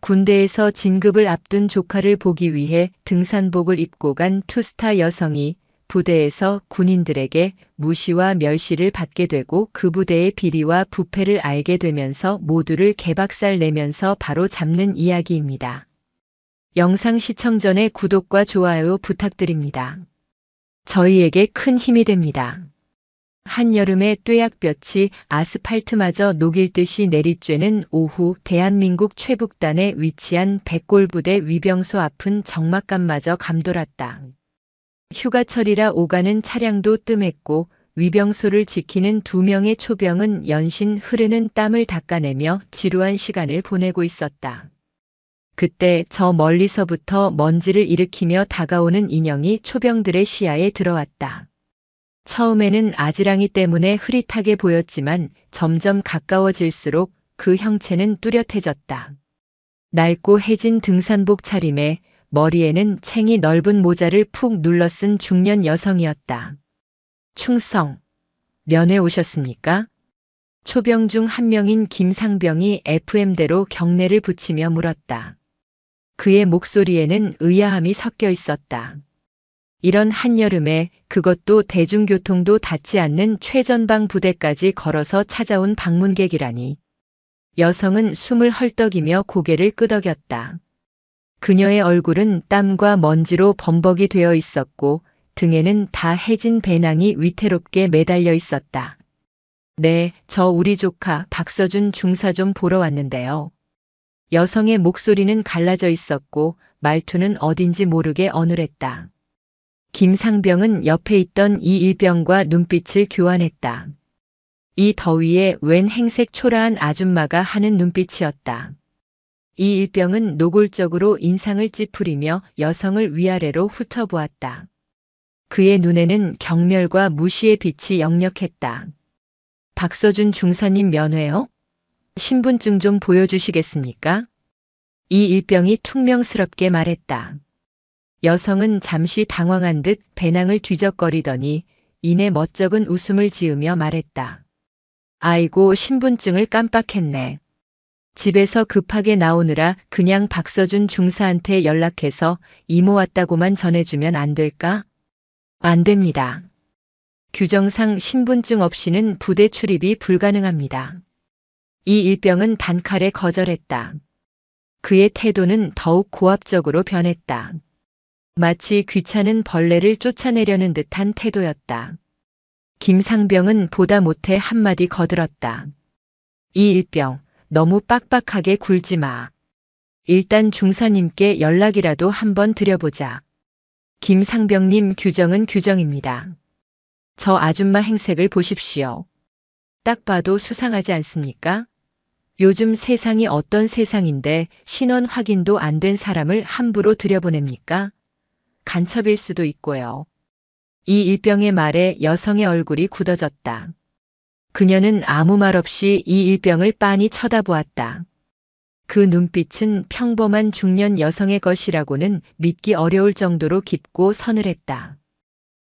군대에서 진급을 앞둔 조카를 보기 위해 등산복을 입고 간 투스타 여성이 부대에서 군인들에게 무시와 멸시를 받게 되고 그 부대의 비리와 부패를 알게 되면서 모두를 개박살 내면서 바로 잡는 이야기입니다. 영상 시청 전에 구독과 좋아요 부탁드립니다. 저희에게 큰 힘이 됩니다. 한여름에 뙤약볕이 아스팔트마저 녹일 듯이 내리쬐는 오후 대한민국 최북단에 위치한 백골부대 위병소 앞은 적막감마저 감돌았다. 휴가철이라 오가는 차량도 뜸했고 위병소를 지키는 2명의 초병은 연신 흐르는 땀을 닦아내며 지루한 시간을 보내고 있었다. 그때 저 멀리서부터 먼지를 일으키며 다가오는 인형이 초병들의 시야에 들어왔다. 처음에는 아지랑이 때문에 흐릿하게 보였지만 점점 가까워질수록 그 형체는 뚜렷해졌다. 낡고 해진 등산복 차림에 머리에는 챙이 넓은 모자를 푹 눌러쓴 중년 여성이었다. 충성, 면회 오셨습니까? 초병 중 한 명인 김상병이 FM대로 경례를 붙이며 물었다. 그의 목소리에는 의아함이 섞여 있었다. 이런 한여름에 그것도 대중교통도 닿지 않는 최전방 부대까지 걸어서 찾아온 방문객이라니. 여성은 숨을 헐떡이며 고개를 끄덕였다. 그녀의 얼굴은 땀과 먼지로 범벅이 되어 있었고 등에는 다 해진 배낭이 위태롭게 매달려 있었다. 네, 저 우리 조카 박서준 중사 좀 보러 왔는데요. 여성의 목소리는 갈라져 있었고 말투는 어딘지 모르게 어눌했다. 김상병은 옆에 있던 이일병과 눈빛을 교환했다. 이 더위에 웬 행색 초라한 아줌마가 하는 눈빛이었다. 이일병은 노골적으로 인상을 찌푸리며 여성을 위아래로 훑어보았다. 그의 눈에는 경멸과 무시의 빛이 역력했다. 박서준 중사님 면회요? 신분증 좀 보여주시겠습니까? 이일병이 퉁명스럽게 말했다. 여성은 잠시 당황한 듯 배낭을 뒤적거리더니 이내 멋쩍은 웃음을 지으며 말했다. 아이고, 신분증을 깜빡했네. 집에서 급하게 나오느라 그냥 박서준 중사한테 연락해서 이모 왔다고만 전해주면 안 될까? 안 됩니다. 규정상 신분증 없이는 부대 출입이 불가능합니다. 이 일병은 단칼에 거절했다. 그의 태도는 더욱 고압적으로 변했다. 마치 귀찮은 벌레를 쫓아내려는 듯한 태도였다. 김상병은 보다 못해 한마디 거들었다. 이 일병, 너무 빡빡하게 굴지 마. 일단 중사님께 연락이라도 한번 드려보자. 김상병님, 규정은 규정입니다. 저 아줌마 행색을 보십시오. 딱 봐도 수상하지 않습니까? 요즘 세상이 어떤 세상인데 신원 확인도 안 된 사람을 함부로 들여보냅니까? 간첩일 수도 있고요. 이 일병의 말에 여성의 얼굴이 굳어졌다. 그녀는 아무 말 없이 이 일병을 빤히 쳐다보았다. 그 눈빛은 평범한 중년 여성의 것이라고는 믿기 어려울 정도로 깊고 서늘했다.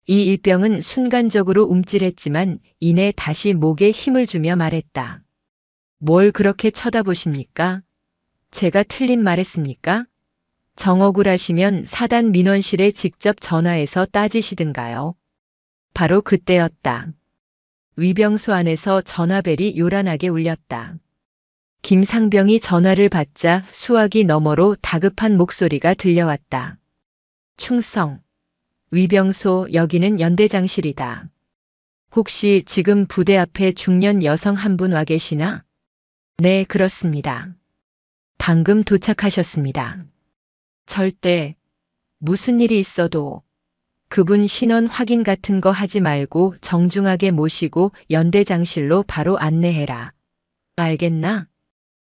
이 일병은 순간적으로 움찔했지만 이내 다시 목에 힘을 주며 말했다. 뭘 그렇게 쳐다보십니까? 제가 틀린 말했습니까? 정억울하시면 사단 민원실에 직접 전화해서 따지시든가요. 바로 그때였다. 위병소 안에서 전화벨이 요란하게 울렸다. 김상병이 전화를 받자 수화기 너머로 다급한 목소리가 들려왔다. 충성. 위병소, 여기는 연대장실이다. 혹시 지금 부대 앞에 중년 여성 한 분 와 계시나? 네, 그렇습니다. 방금 도착하셨습니다. 절대 무슨 일이 있어도 그분 신원 확인 같은 거 하지 말고 정중하게 모시고 연대장실로 바로 안내해라. 알겠나?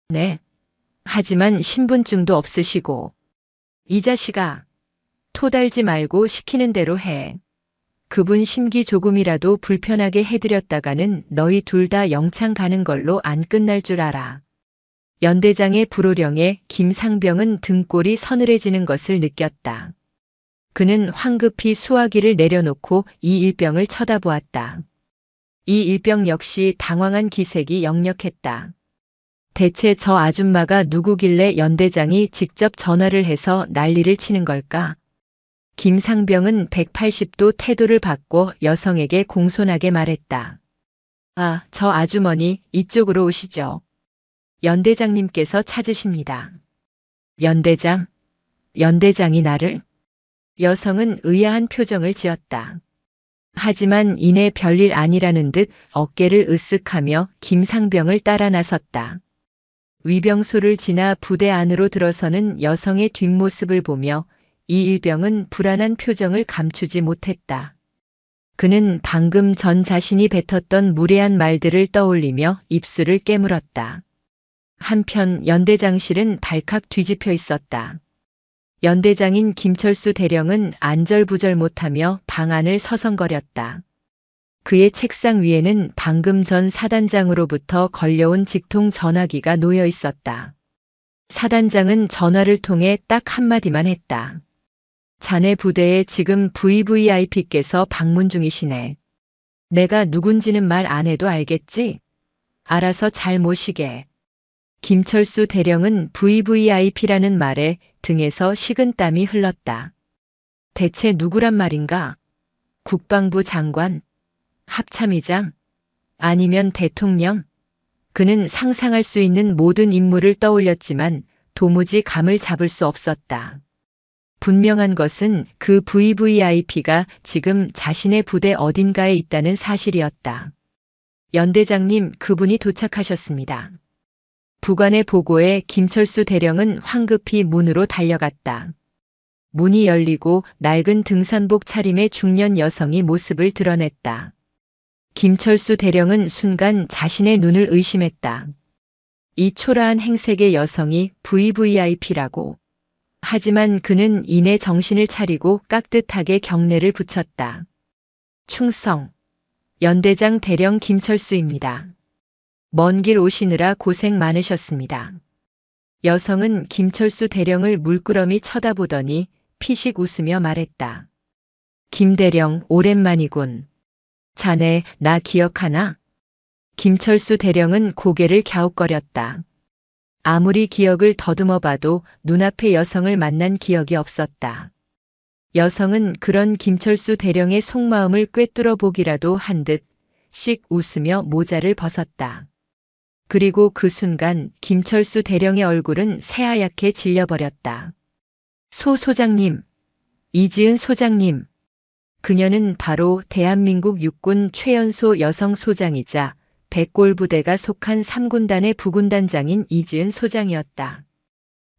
네. 하지만 신분증도 없으시고. 이 자식아, 토달지 말고 시키는 대로 해. 그분 심기 조금이라도 불편하게 해드렸다가는 너희 둘 다 영창 가는 걸로 안 끝날 줄 알아. 연대장의 불호령에 김상병은 등골이 서늘해지는 것을 느꼈다. 그는 황급히 수화기를 내려놓고 이 일병을 쳐다보았다. 이 일병 역시 당황한 기색이 역력했다. 대체 저 아줌마가 누구길래 연대장이 직접 전화를 해서 난리를 치는 걸까? 김상병은 180도 태도를 바꿔 여성에게 공손하게 말했다. 아, 저 아주머니 이쪽으로 오시죠. 연대장님께서 찾으십니다. 연대장? 연대장이 나를? 여성은 의아한 표정을 지었다. 하지만 이내 별일 아니라는 듯 어깨를 으쓱하며 김상병을 따라 나섰다. 위병소를 지나 부대 안으로 들어서는 여성의 뒷모습을 보며 이일병은 불안한 표정을 감추지 못했다. 그는 방금 전 자신이 뱉었던 무례한 말들을 떠올리며 입술을 깨물었다. 한편 연대장실은 발칵 뒤집혀 있었다. 연대장인 김철수 대령은 안절부절 못하며 방 안을 서성거렸다. 그의 책상 위에는 방금 전 사단장으로부터 걸려온 직통 전화기가 놓여 있었다. 사단장은 전화를 통해 딱 한마디만 했다. 자네 부대에 지금 VVIP께서 방문 중이시네. 내가 누군지는 말 안 해도 알겠지? 알아서 잘 모시게. 김철수 대령은 VVIP라는 말에 등에서 식은땀이 흘렀다. 대체 누구란 말인가? 국방부 장관? 합참의장? 아니면 대통령? 그는 상상할 수 있는 모든 인물을 떠올렸지만 도무지 감을 잡을 수 없었다. 분명한 것은 그 VVIP가 지금 자신의 부대 어딘가에 있다는 사실이었다. 연대장님, 그분이 도착하셨습니다. 부관의 보고에 김철수 대령은 황급히 문으로 달려갔다. 문이 열리고 낡은 등산복 차림의 중년 여성이 모습을 드러냈다. 김철수 대령은 순간 자신의 눈을 의심했다. 이 초라한 행색의 여성이 VVIP라고. 하지만 그는 이내 정신을 차리고 깍듯하게 경례를 붙였다. 충성. 연대장 대령 김철수입니다. 먼 길 오시느라 고생 많으셨습니다. 여성은 김철수 대령을 물끄러미 쳐다보더니 피식 웃으며 말했다. 김 대령, 오랜만이군. 자네, 나 기억하나? 김철수 대령은 고개를 갸웃거렸다. 아무리 기억을 더듬어 봐도 눈앞의 여성을 만난 기억이 없었다. 여성은 그런 김철수 대령의 속마음을 꿰뚫어 보기라도 한 듯씩 웃으며 모자를 벗었다. 그리고 그 순간 김철수 대령의 얼굴은 새하얗게 질려버렸다. 소 소장님, 이지은 소장님. 그녀는 바로 대한민국 육군 최연소 여성 소장이자 백골부대가 속한 3군단의 부군단장인 이지은 소장이었다.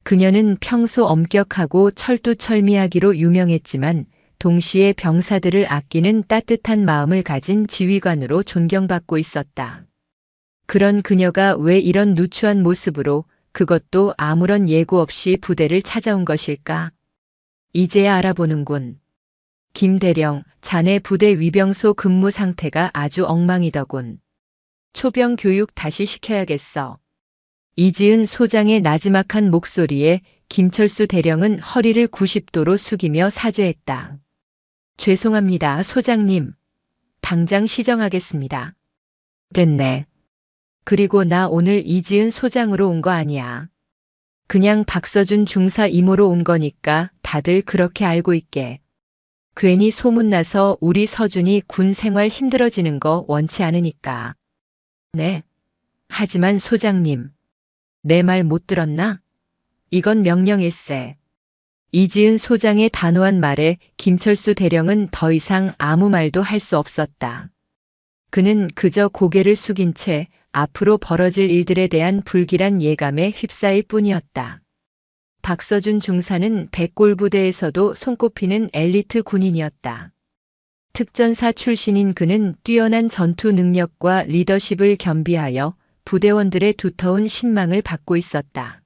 그녀는 평소 엄격하고 철두철미하기로 유명했지만 동시에 병사들을 아끼는 따뜻한 마음을 가진 지휘관으로 존경받고 있었다. 그런 그녀가 왜 이런 누추한 모습으로 그것도 아무런 예고 없이 부대를 찾아온 것일까? 이제야 알아보는군. 김 대령, 자네 부대 위병소 근무 상태가 아주 엉망이더군. 초병 교육 다시 시켜야겠어. 이지은 소장의 나지막한 목소리에 김철수 대령은 허리를 90도로 숙이며 사죄했다. 죄송합니다, 소장님. 당장 시정하겠습니다. 됐네. 그리고 나 오늘 이지은 소장으로 온 거 아니야. 그냥 박서준 중사 이모로 온 거니까 다들 그렇게 알고 있게. 괜히 소문나서 우리 서준이 군 생활 힘들어지는 거 원치 않으니까. 네. 하지만 소장님, 내 말 못 들었나? 이건 명령일세. 이지은 소장의 단호한 말에 김철수 대령은 더 이상 아무 말도 할 수 없었다. 그는 그저 고개를 숙인 채 앞으로 벌어질 일들에 대한 불길한 예감에 휩싸일 뿐이었다. 박서준 중사는 백골부대에서도 손꼽히는 엘리트 군인이었다. 특전사 출신인 그는 뛰어난 전투 능력과 리더십을 겸비하여 부대원들의 두터운 신망을 받고 있었다.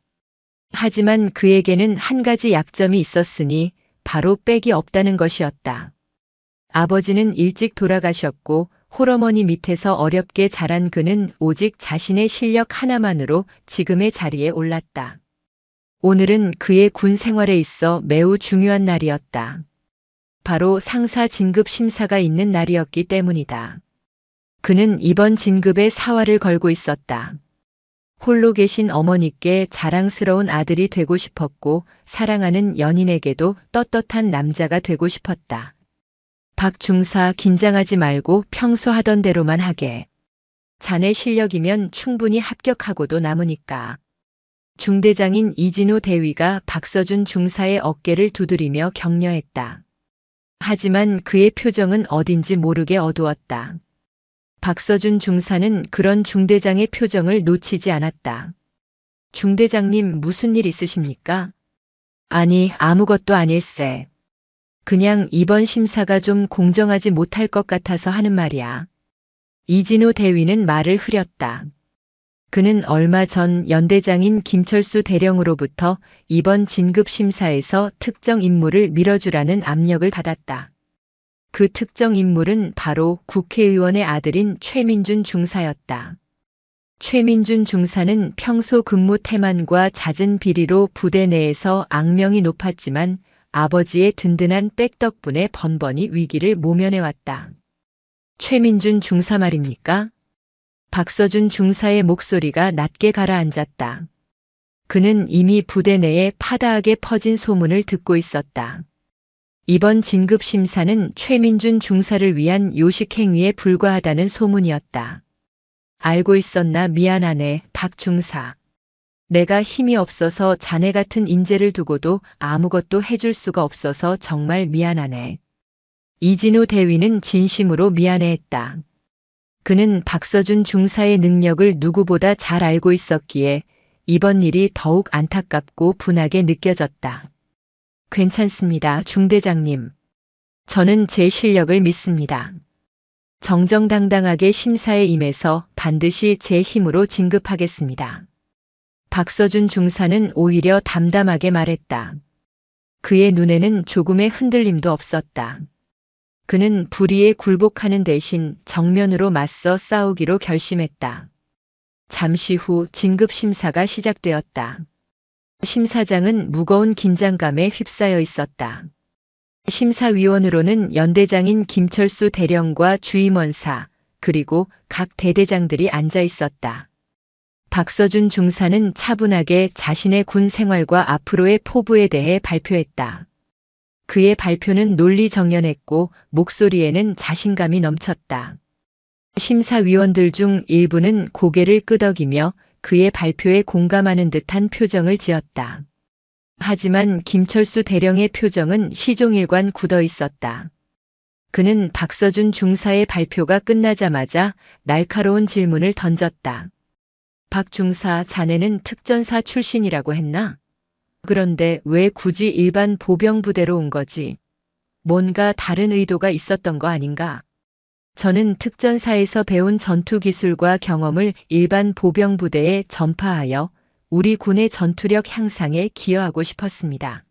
하지만 그에게는 한 가지 약점이 있었으니 바로 빽이 없다는 것이었다. 아버지는 일찍 돌아가셨고 홀어머니 밑에서 어렵게 자란 그는 오직 자신의 실력 하나만으로 지금의 자리에 올랐다. 오늘은 그의 군 생활에 있어 매우 중요한 날이었다. 바로 상사 진급 심사가 있는 날이었기 때문이다. 그는 이번 진급에 사활을 걸고 있었다. 홀로 계신 어머니께 자랑스러운 아들이 되고 싶었고 사랑하는 연인에게도 떳떳한 남자가 되고 싶었다. 박 중사 긴장하지 말고 평소 하던 대로만 하게. 자네 실력이면 충분히 합격하고도 남으니까. 중대장인 이진우 대위가 박서준 중사의 어깨를 두드리며 격려했다. 하지만 그의 표정은 어딘지 모르게 어두웠다. 박서준 중사는 그런 중대장의 표정을 놓치지 않았다. 중대장님 무슨 일 있으십니까? 아니 아무것도 아닐세. 그냥 이번 심사가 좀 공정하지 못할 것 같아서 하는 말이야. 이진우 대위는 말을 흐렸다. 그는 얼마 전 연대장인 김철수 대령으로부터 이번 진급 심사에서 특정 인물을 밀어주라는 압력을 받았다. 그 특정 인물은 바로 국회의원의 아들인 최민준 중사였다. 최민준 중사는 평소 근무 태만과 잦은 비리로 부대 내에서 악명이 높았지만 아버지의 든든한 백 덕분에 번번이 위기를 모면해왔다. 최민준 중사 말입니까? 박서준 중사의 목소리가 낮게 가라앉았다. 그는 이미 부대 내에 파다하게 퍼진 소문을 듣고 있었다. 이번 진급 심사는 최민준 중사를 위한 요식행위에 불과하다는 소문이었다. 알고 있었나 미안하네, 박 중사. 내가 힘이 없어서 자네 같은 인재를 두고도 아무것도 해줄 수가 없어서 정말 미안하네. 이진우 대위는 진심으로 미안해했다. 그는 박서준 중사의 능력을 누구보다 잘 알고 있었기에 이번 일이 더욱 안타깝고 분하게 느껴졌다. 괜찮습니다, 중대장님. 저는 제 실력을 믿습니다. 정정당당하게 심사에 임해서 반드시 제 힘으로 진급하겠습니다. 박서준 중사는 오히려 담담하게 말했다. 그의 눈에는 조금의 흔들림도 없었다. 그는 불의에 굴복하는 대신 정면으로 맞서 싸우기로 결심했다. 잠시 후 진급 심사가 시작되었다. 심사장은 무거운 긴장감에 휩싸여 있었다. 심사위원으로는 연대장인 김철수 대령과 주임원사, 그리고 각 대대장들이 앉아 있었다. 박서준 중사는 차분하게 자신의 군 생활과 앞으로의 포부에 대해 발표했다. 그의 발표는 논리정연했고 목소리에는 자신감이 넘쳤다. 심사위원들 중 일부는 고개를 끄덕이며 그의 발표에 공감하는 듯한 표정을 지었다. 하지만 김철수 대령의 표정은 시종일관 굳어 있었다. 그는 박서준 중사의 발표가 끝나자마자 날카로운 질문을 던졌다. 박 중사, 자네는 특전사 출신이라고 했나? 그런데 왜 굳이 일반 보병부대로 온 거지? 뭔가 다른 의도가 있었던 거 아닌가? 저는 특전사에서 배운 전투 기술과 경험을 일반 보병부대에 전파하여 우리 군의 전투력 향상에 기여하고 싶었습니다.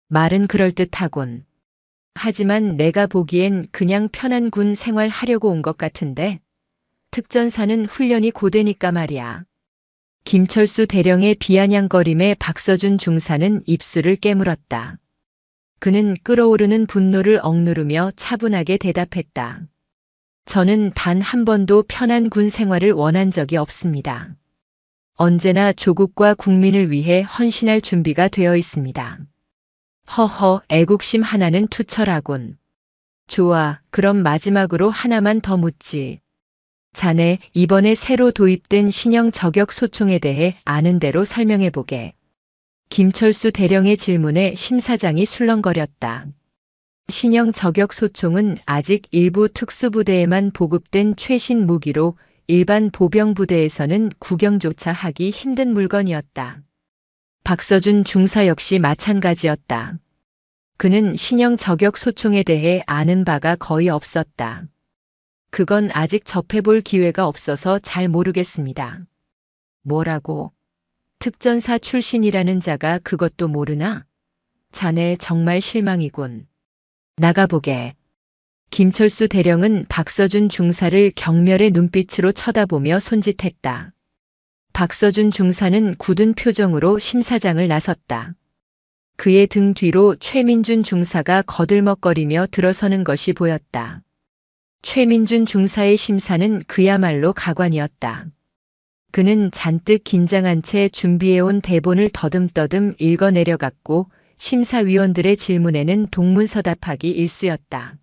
말은 그럴듯하군. 하지만 내가 보기엔 그냥 편한 군 생활 하려고 온 것 같은데? 특전사는 훈련이 고되니까 말이야. 김철수 대령의 비아냥거림에 박서준 중사는 입술을 깨물었다. 그는 끓어오르는 분노를 억누르며 차분하게 대답했다. 저는 단 한 번도 편한 군 생활을 원한 적이 없습니다. 언제나 조국과 국민을 위해 헌신할 준비가 되어 있습니다. 허허, 애국심 하나는 투철하군. 좋아, 그럼 마지막으로 하나만 더 묻지. 자네, 이번에 새로 도입된 신형 저격 소총에 대해 아는 대로 설명해보게. 김철수 대령의 질문에 심사장이 술렁거렸다. 신형 저격 소총은 아직 일부 특수부대에만 보급된 최신 무기로 일반 보병부대에서는 구경조차 하기 힘든 물건이었다. 박서준 중사 역시 마찬가지였다. 그는 신형 저격 소총에 대해 아는 바가 거의 없었다. 그건 아직 접해볼 기회가 없어서 잘 모르겠습니다. 뭐라고? 특전사 출신이라는 자가 그것도 모르나? 자네 정말 실망이군. 나가보게. 김철수 대령은 박서준 중사를 경멸의 눈빛으로 쳐다보며 손짓했다. 박서준 중사는 굳은 표정으로 심사장을 나섰다. 그의 등 뒤로 최민준 중사가 거들먹거리며 들어서는 것이 보였다. 최민준 중사의 심사는 그야말로 가관이었다. 그는 잔뜩 긴장한 채 준비해온 대본을 더듬더듬 읽어내려갔고 심사위원들의 질문에는 동문서답하기 일쑤였다.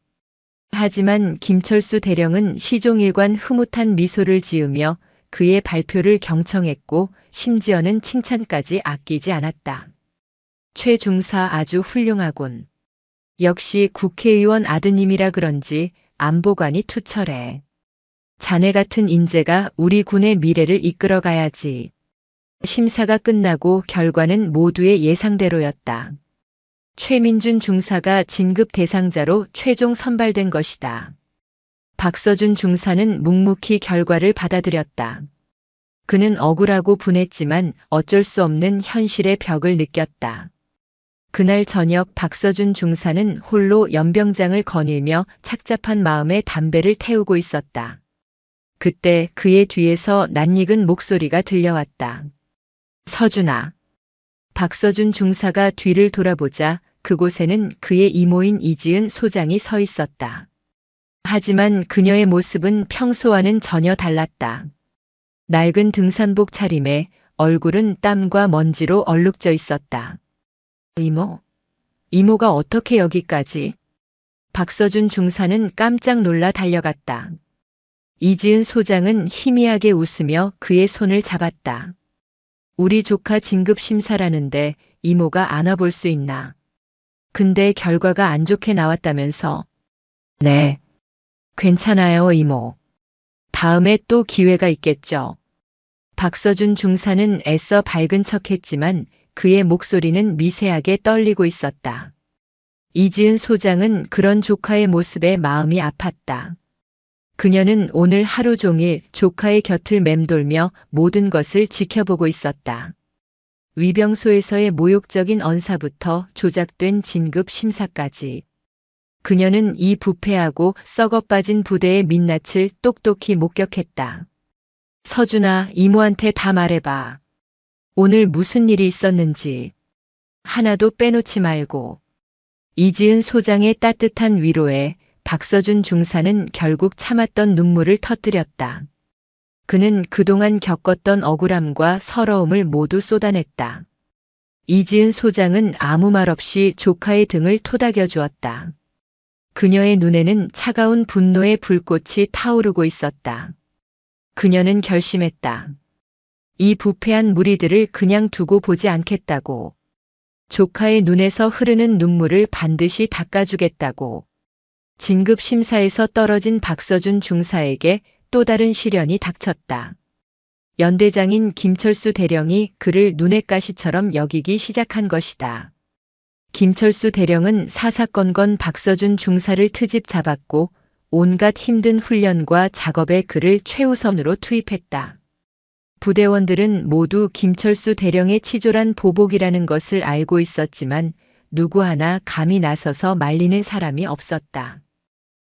하지만 김철수 대령은 시종일관 흐뭇한 미소를 지으며 그의 발표를 경청했고 심지어는 칭찬까지 아끼지 않았다. 최 중사 아주 훌륭하군. 역시 국회의원 아드님이라 그런지 안보관이 투철해. 자네 같은 인재가 우리 군의 미래를 이끌어가야지. 심사가 끝나고 결과는 모두의 예상대로였다. 최민준 중사가 진급 대상자로 최종 선발된 것이다. 박서준 중사는 묵묵히 결과를 받아들였다. 그는 억울하고 분했지만 어쩔 수 없는 현실의 벽을 느꼈다. 그날 저녁 박서준 중사는 홀로 연병장을 거닐며 착잡한 마음에 담배를 태우고 있었다. 그때 그의 뒤에서 낯익은 목소리가 들려왔다. 서준아. 박서준 중사가 뒤를 돌아보자 그곳에는 그의 이모인 이지은 소장이 서 있었다. 하지만 그녀의 모습은 평소와는 전혀 달랐다. 낡은 등산복 차림에 얼굴은 땀과 먼지로 얼룩져 있었다. 이모가 어떻게 여기까지? 박서준 중사는 깜짝 놀라 달려갔다. 이지은 소장은 희미하게 웃으며 그의 손을 잡았다. 우리 조카 진급 심사라는데 이모가 안아볼 수 있나? 근데 결과가 안 좋게 나왔다면서. 네. 괜찮아요, 이모. 다음에 또 기회가 있겠죠. 박서준 중사는 애써 밝은 척했지만 그의 목소리는 미세하게 떨리고 있었다. 이지은 소장은 그런 조카의 모습에 마음이 아팠다. 그녀는 오늘 하루 종일 조카의 곁을 맴돌며 모든 것을 지켜보고 있었다. 위병소에서의 모욕적인 언사부터 조작된 진급 심사까지. 그녀는 이 부패하고 썩어빠진 부대의 민낯을 똑똑히 목격했다. 서준아, 이모한테 다 말해봐. 오늘 무슨 일이 있었는지. 하나도 빼놓지 말고. 이지은 소장의 따뜻한 위로에 박서준 중사는 결국 참았던 눈물을 터뜨렸다. 그는 그동안 겪었던 억울함과 서러움을 모두 쏟아냈다. 이지은 소장은 아무 말 없이 조카의 등을 토닥여 주었다. 그녀의 눈에는 차가운 분노의 불꽃이 타오르고 있었다. 그녀는 결심했다. 이 부패한 무리들을 그냥 두고 보지 않겠다고. 조카의 눈에서 흐르는 눈물을 반드시 닦아주겠다고. 진급 심사에서 떨어진 박서준 중사에게 또 다른 시련이 닥쳤다. 연대장인 김철수 대령이 그를 눈의 가시처럼 여기기 시작한 것이다. 김철수 대령은 사사건건 박서준 중사를 트집 잡았고 온갖 힘든 훈련과 작업에 그를 최우선으로 투입했다. 부대원들은 모두 김철수 대령의 치졸한 보복이라는 것을 알고 있었지만 누구 하나 감히 나서서 말리는 사람이 없었다.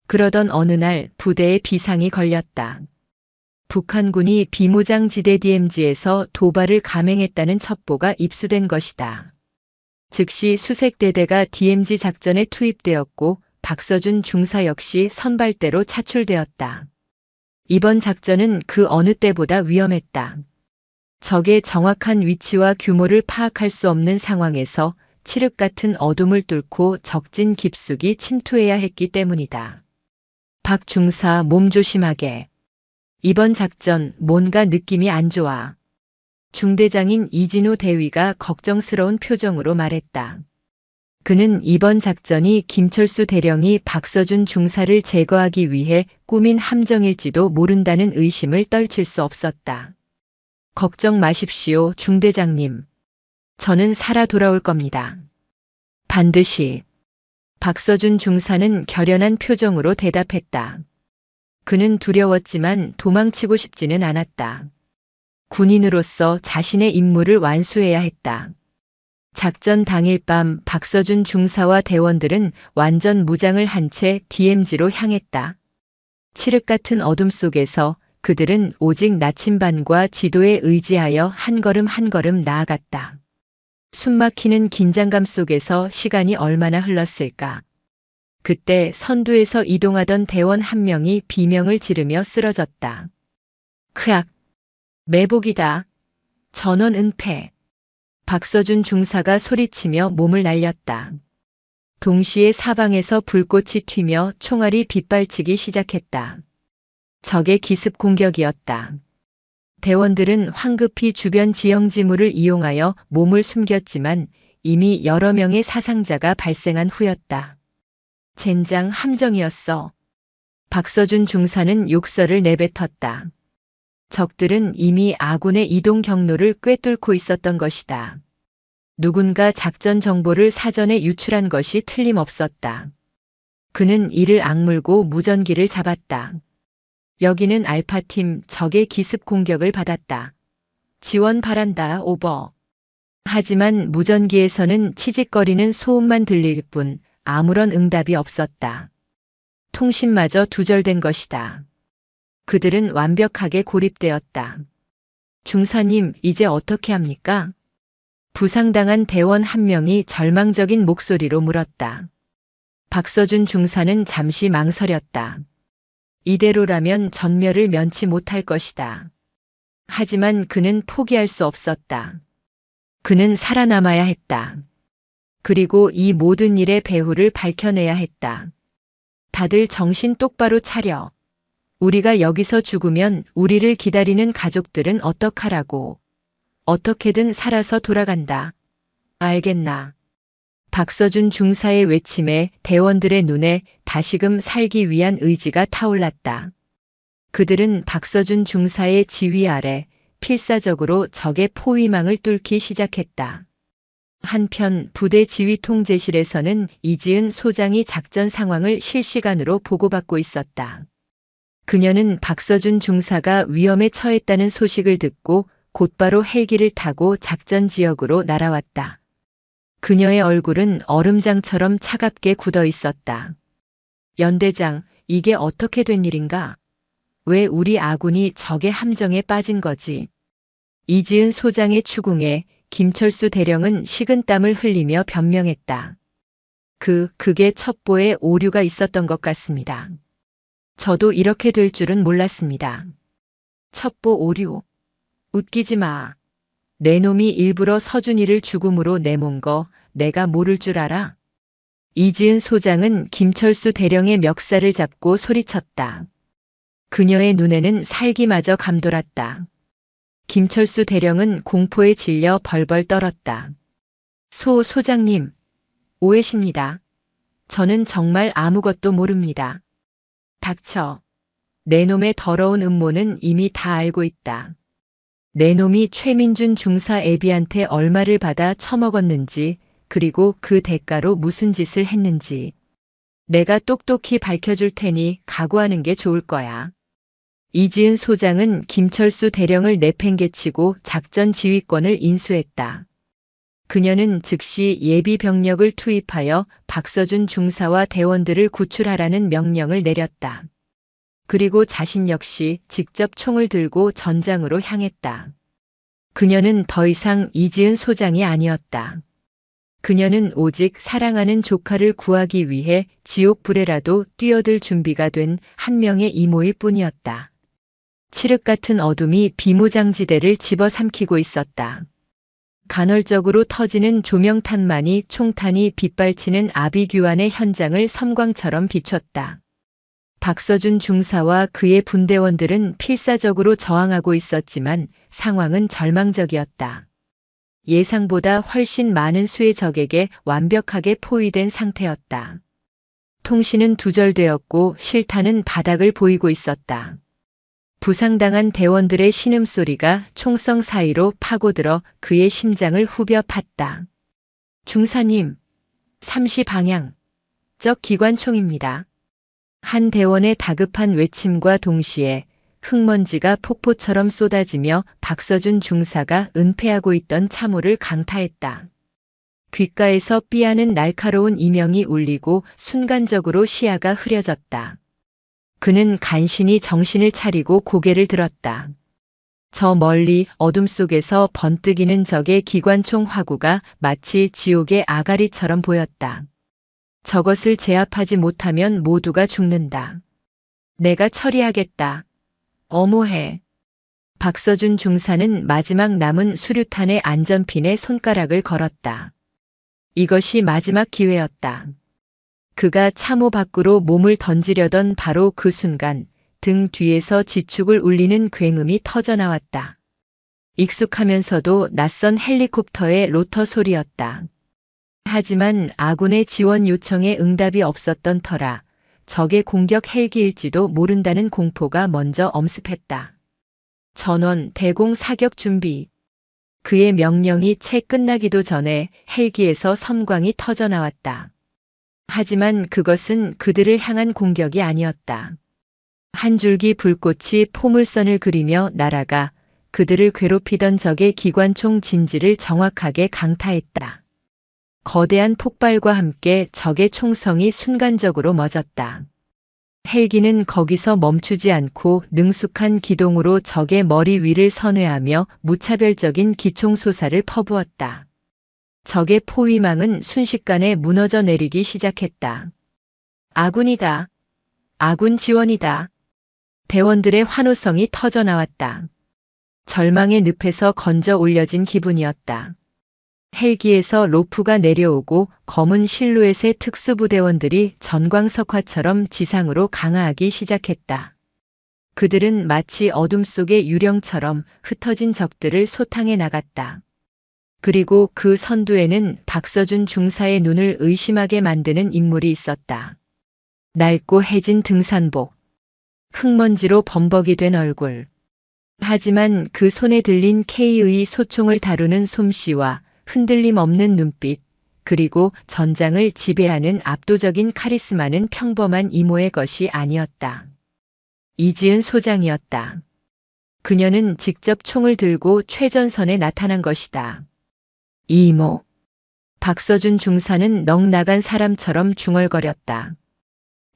그러던 어느 날 부대에 비상이 걸렸다. 북한군이 비무장지대 DMZ에서 도발을 감행했다는 첩보가 입수된 것이다. 즉시 수색대대가 DMZ 작전에 투입되었고 박서준 중사 역시 선발대로 차출되었다. 이번 작전은 그 어느 때보다 위험했다. 적의 정확한 위치와 규모를 파악할 수 없는 상황에서 칠흑 같은 어둠을 뚫고 적진 깊숙이 침투해야 했기 때문이다. 박 중사 몸 조심하게. 이번 작전 뭔가 느낌이 안 좋아. 중대장인 이진우 대위가 걱정스러운 표정으로 말했다. 그는 이번 작전이 김철수 대령이 박서준 중사를 제거하기 위해 꾸민 함정일지도 모른다는 의심을 떨칠 수 없었다. 걱정 마십시오, 중대장님. 저는 살아 돌아올 겁니다. 반드시. 박서준 중사는 결연한 표정으로 대답했다. 그는 두려웠지만 도망치고 싶지는 않았다. 군인으로서 자신의 임무를 완수해야 했다. 작전 당일 밤 박서준 중사와 대원들은 완전 무장을 한 채 DMZ로 향했다. 칠흑 같은 어둠 속에서 그들은 오직 나침반과 지도에 의지하여 한 걸음 한 걸음 나아갔다. 숨막히는 긴장감 속에서 시간이 얼마나 흘렀을까. 그때 선두에서 이동하던 대원 한 명이 비명을 지르며 쓰러졌다. 크악. 매복이다. 전원 은폐. 박서준 중사가 소리치며 몸을 날렸다. 동시에 사방에서 불꽃이 튀며 총알이 빗발치기 시작했다. 적의 기습 공격이었다. 대원들은 황급히 주변 지형지물을 이용하여 몸을 숨겼지만 이미 여러 명의 사상자가 발생한 후였다. 젠장 함정이었어. 박서준 중사는 욕설을 내뱉었다. 적들은 이미 아군의 이동 경로를 꿰뚫고 있었던 것이다. 누군가 작전 정보를 사전에 유출한 것이 틀림없었다. 그는 이를 악물고 무전기를 잡았다. 여기는 알파팀, 적의 기습 공격을 받았다. 지원 바란다. 오버. 하지만 무전기에서는 치직거리는 소음만 들릴 뿐 아무런 응답이 없었다. 통신마저 두절된 것이다. 그들은 완벽하게 고립되었다. 중사님, 이제 어떻게 합니까? 부상당한 대원 한 명이 절망적인 목소리로 물었다. 박서준 중사는 잠시 망설였다. 이대로라면 전멸을 면치 못할 것이다. 하지만 그는 포기할 수 없었다. 그는 살아남아야 했다. 그리고 이 모든 일의 배후를 밝혀내야 했다. 다들 정신 똑바로 차려. 우리가 여기서 죽으면 우리를 기다리는 가족들은 어떡하라고. 어떻게든 살아서 돌아간다. 알겠나? 박서준 중사의 외침에 대원들의 눈에 다시금 살기 위한 의지가 타올랐다. 그들은 박서준 중사의 지휘 아래 필사적으로 적의 포위망을 뚫기 시작했다. 한편 부대 지휘 통제실에서는 이지은 소장이 작전 상황을 실시간으로 보고받고 있었다. 그녀는 박서준 중사가 위험에 처했다는 소식을 듣고 곧바로 헬기를 타고 작전 지역으로 날아왔다. 그녀의 얼굴은 얼음장처럼 차갑게 굳어 있었다. 연대장, 이게 어떻게 된 일인가? 왜 우리 아군이 적의 함정에 빠진 거지? 이지은 소장의 추궁에 김철수 대령은 식은땀을 흘리며 변명했다. 그게 첩보에 오류가 있었던 것 같습니다. 저도 이렇게 될 줄은 몰랐습니다. 첩보 오류. 웃기지 마. 내 놈이 일부러 서준이를 죽음으로 내몬 거 내가 모를 줄 알아? 이지은 소장은 김철수 대령의 멱살을 잡고 소리쳤다. 그녀의 눈에는 살기마저 감돌았다. 김철수 대령은 공포에 질려 벌벌 떨었다. 소장님, 오해십니다. 저는 정말 아무것도 모릅니다. 닥쳐. 내 놈의 더러운 음모는 이미 다 알고 있다. 내 놈이 최민준 중사 애비한테 얼마를 받아 처먹었는지, 그리고 그 대가로 무슨 짓을 했는지. 내가 똑똑히 밝혀줄 테니 각오하는 게 좋을 거야. 이지은 소장은 김철수 대령을 내팽개치고 작전 지휘권을 인수했다. 그녀는 즉시 예비 병력을 투입하여 박서준 중사와 대원들을 구출하라는 명령을 내렸다. 그리고 자신 역시 직접 총을 들고 전장으로 향했다. 그녀는 더 이상 이지은 소장이 아니었다. 그녀는 오직 사랑하는 조카를 구하기 위해 지옥불에라도 뛰어들 준비가 된 한 명의 이모일 뿐이었다. 칠흑 같은 어둠이 비무장지대를 집어삼키고 있었다. 간헐적으로 터지는 조명탄만이 총탄이 빗발치는 아비규환의 현장을 섬광처럼 비췄다. 박서준 중사와 그의 분대원들은 필사적으로 저항하고 있었지만 상황은 절망적이었다. 예상보다 훨씬 많은 수의 적에게 완벽하게 포위된 상태였다. 통신은 두절되었고 실타는 바닥을 보이고 있었다. 부상당한 대원들의 신음소리가 총성 사이로 파고들어 그의 심장을 후벼 팠다. 중사님, 3시 방향. 적 기관총입니다. 한 대원의 다급한 외침과 동시에 흙먼지가 폭포처럼 쏟아지며 박서준 중사가 은폐하고 있던 참호를 강타했다. 귓가에서 삐하는 날카로운 이명이 울리고 순간적으로 시야가 흐려졌다. 그는 간신히 정신을 차리고 고개를 들었다. 저 멀리 어둠 속에서 번뜩이는 적의 기관총 화구가 마치 지옥의 아가리처럼 보였다. 저것을 제압하지 못하면 모두가 죽는다. 내가 처리하겠다. 어모해. 박서준 중사는 마지막 남은 수류탄의 안전핀에 손가락을 걸었다. 이것이 마지막 기회였다. 그가 참호 밖으로 몸을 던지려던 바로 그 순간 등 뒤에서 지축을 울리는 굉음이 터져나왔다. 익숙하면서도 낯선 헬리콥터의 로터 소리였다. 하지만 아군의 지원 요청에 응답이 없었던 터라 적의 공격 헬기일지도 모른다는 공포가 먼저 엄습했다. 전원 대공 사격 준비. 그의 명령이 채 끝나기도 전에 헬기에서 섬광이 터져나왔다. 하지만 그것은 그들을 향한 공격이 아니었다. 한 줄기 불꽃이 포물선을 그리며 날아가 그들을 괴롭히던 적의 기관총 진지를 정확하게 강타했다. 거대한 폭발과 함께 적의 총성이 순간적으로 멎었다. 헬기는 거기서 멈추지 않고 능숙한 기동으로 적의 머리 위를 선회하며 무차별적인 기총소사를 퍼부었다. 적의 포위망은 순식간에 무너져 내리기 시작했다. 아군이다. 아군 지원이다. 대원들의 환호성이 터져나왔다. 절망의 늪에서 건져 올려진 기분이었다. 헬기에서 로프가 내려오고 검은 실루엣의 특수부대원들이 전광석화처럼 지상으로 강화하기 시작했다. 그들은 마치 어둠 속의 유령처럼 흩어진 적들을 소탕해 나갔다. 그리고 그 선두에는 박서준 중사의 눈을 의심하게 만드는 인물이 있었다. 낡고 해진 등산복, 흙먼지로 범벅이 된 얼굴. 하지만 그 손에 들린 K의 소총을 다루는 솜씨와 흔들림 없는 눈빛, 그리고 전장을 지배하는 압도적인 카리스마는 평범한 이모의 것이 아니었다. 이지은 소장이었다. 그녀는 직접 총을 들고 최전선에 나타난 것이다. 이모. 박서준 중사는 넋 나간 사람처럼 중얼거렸다.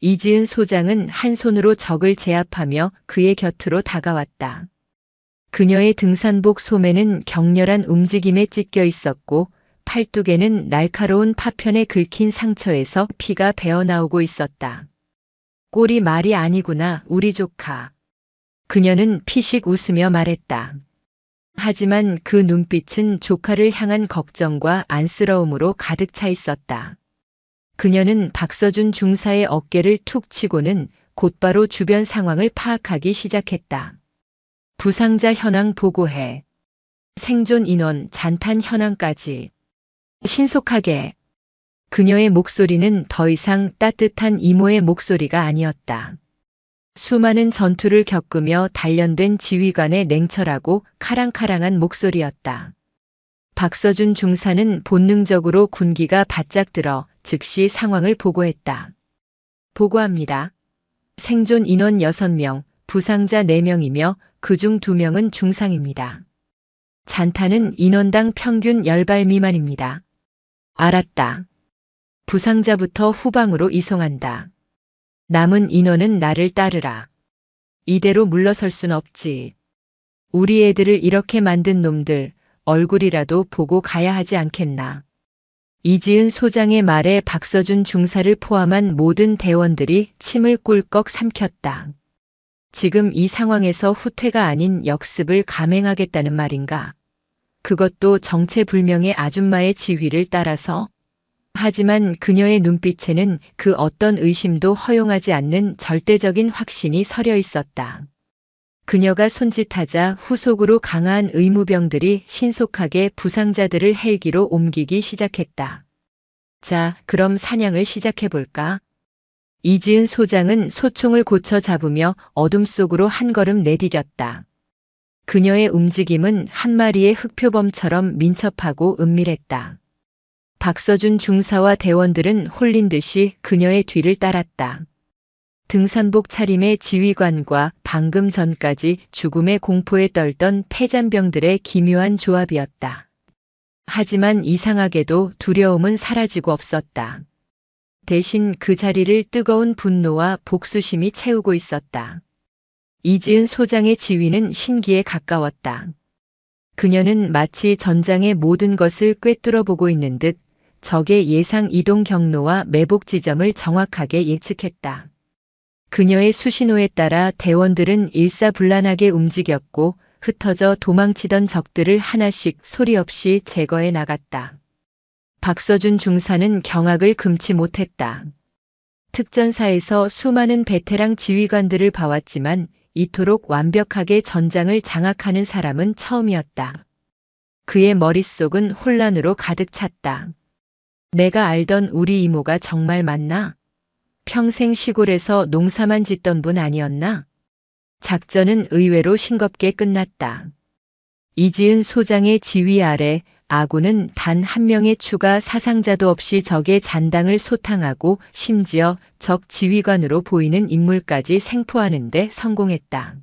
이지은 소장은 한 손으로 적을 제압하며 그의 곁으로 다가왔다. 그녀의 등산복 소매는 격렬한 움직임에 찢겨 있었고 팔뚝에는 날카로운 파편에 긁힌 상처에서 피가 배어나오고 있었다. 꼴이 말이 아니구나, 우리 조카. 그녀는 피식 웃으며 말했다. 하지만 그 눈빛은 조카를 향한 걱정과 안쓰러움으로 가득 차 있었다. 그녀는 박서준 중사의 어깨를 툭 치고는 곧바로 주변 상황을 파악하기 시작했다. 부상자 현황 보고해. 생존 인원 잔탄 현황까지. 신속하게. 그녀의 목소리는 더 이상 따뜻한 이모의 목소리가 아니었다. 수많은 전투를 겪으며 단련된 지휘관의 냉철하고 카랑카랑한 목소리였다. 박서준 중사는 본능적으로 군기가 바짝 들어 즉시 상황을 보고했다. 보고합니다. 생존 인원 6명, 부상자 4명이며 그중 2명은 중상입니다. 잔탄은 인원당 평균 10발 미만입니다. 알았다. 부상자부터 후방으로 이송한다. 남은 인원은 나를 따르라. 이대로 물러설 순 없지. 우리 애들을 이렇게 만든 놈들 얼굴이라도 보고 가야 하지 않겠나. 이지은 소장의 말에 박서준 중사를 포함한 모든 대원들이 침을 꿀꺽 삼켰다. 지금 이 상황에서 후퇴가 아닌 역습을 감행하겠다는 말인가? 그것도 정체불명의 아줌마의 지휘를 따라서? 하지만 그녀의 눈빛에는 그 어떤 의심도 허용하지 않는 절대적인 확신이 서려 있었다. 그녀가 손짓하자 후속으로 강한 의무병들이 신속하게 부상자들을 헬기로 옮기기 시작했다. 자, 그럼 사냥을 시작해볼까? 이지은 소장은 소총을 고쳐 잡으며 어둠 속으로 한 걸음 내디뎠다. 그녀의 움직임은 한 마리의 흑표범처럼 민첩하고 은밀했다. 박서준 중사와 대원들은 홀린 듯이 그녀의 뒤를 따랐다. 등산복 차림의 지휘관과 방금 전까지 죽음의 공포에 떨던 폐잔병들의 기묘한 조합이었다. 하지만 이상하게도 두려움은 사라지고 없었다. 대신 그 자리를 뜨거운 분노와 복수심이 채우고 있었다. 이지은 소장의 지휘는 신기에 가까웠다. 그녀는 마치 전장의 모든 것을 꿰뚫어 보고 있는 듯 적의 예상 이동 경로와 매복 지점을 정확하게 예측했다. 그녀의 수신호에 따라 대원들은 일사불란하게 움직였고 흩어져 도망치던 적들을 하나씩 소리 없이 제거해 나갔다. 박서준 중사는 경악을 금치 못했다. 특전사에서 수많은 베테랑 지휘관들을 봐왔지만 이토록 완벽하게 전장을 장악하는 사람은 처음이었다. 그의 머릿속은 혼란으로 가득 찼다. 내가 알던 우리 이모가 정말 맞나? 평생 시골에서 농사만 짓던 분 아니었나? 작전은 의외로 싱겁게 끝났다. 이지은 소장의 지휘 아래 아군은 단 한 명의 추가 사상자도 없이 적의 잔당을 소탕하고 심지어 적 지휘관으로 보이는 인물까지 생포하는 데 성공했다.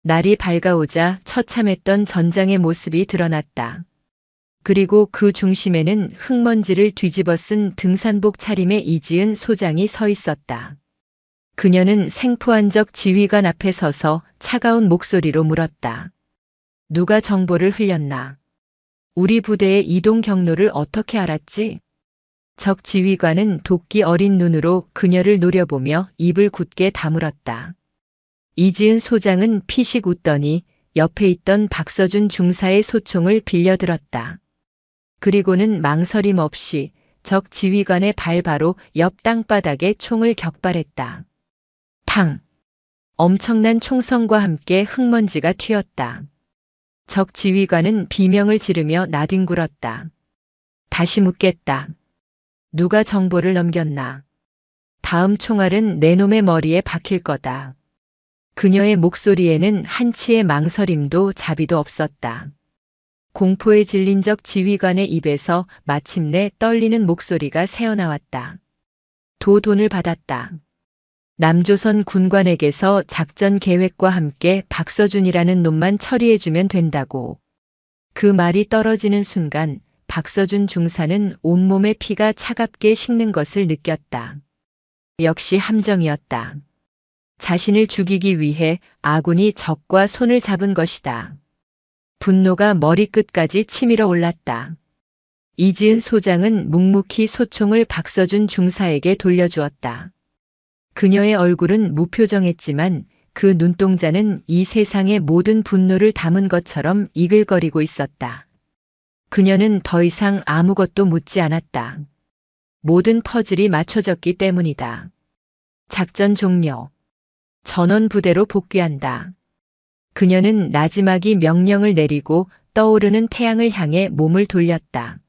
날이 밝아오자 처참했던 전장의 모습이 드러났다. 그리고 그 중심에는 흙먼지를 뒤집어 쓴 등산복 차림의 이지은 소장이 서 있었다. 그녀는 생포한 적 지휘관 앞에 서서 차가운 목소리로 물었다. 누가 정보를 흘렸나? 우리 부대의 이동 경로를 어떻게 알았지? 적 지휘관은 도끼 어린 눈으로 그녀를 노려보며 입을 굳게 다물었다. 이지은 소장은 피식 웃더니 옆에 있던 박서준 중사의 소총을 빌려들었다. 그리고는 망설임 없이 적 지휘관의 발 바로 옆 땅바닥에 총을 격발했다. 탕! 엄청난 총성과 함께 흙먼지가 튀었다. 적 지휘관은 비명을 지르며 나뒹굴었다. 다시 묻겠다. 누가 정보를 넘겼나? 다음 총알은 내 놈의 머리에 박힐 거다. 그녀의 목소리에는 한치의 망설임도 자비도 없었다. 공포에 질린 적 지휘관의 입에서 마침내 떨리는 목소리가 새어나왔다. 돈을 받았다. 남조선 군관에게서 작전 계획과 함께 박서준이라는 놈만 처리해주면 된다고. 그 말이 떨어지는 순간 박서준 중사는 온몸의 피가 차갑게 식는 것을 느꼈다. 역시 함정이었다. 자신을 죽이기 위해 아군이 적과 손을 잡은 것이다. 분노가 머리끝까지 치밀어 올랐다. 이지은 소장은 묵묵히 소총을 박서준 중사에게 돌려주었다. 그녀의 얼굴은 무표정했지만 그 눈동자는 이 세상의 모든 분노를 담은 것처럼 이글거리고 있었다. 그녀는 더 이상 아무것도 묻지 않았다. 모든 퍼즐이 맞춰졌기 때문이다. 작전 종료. 전원 부대로 복귀한다. 그녀는 나지막이 명령을 내리고 떠오르는 태양을 향해 몸을 돌렸다.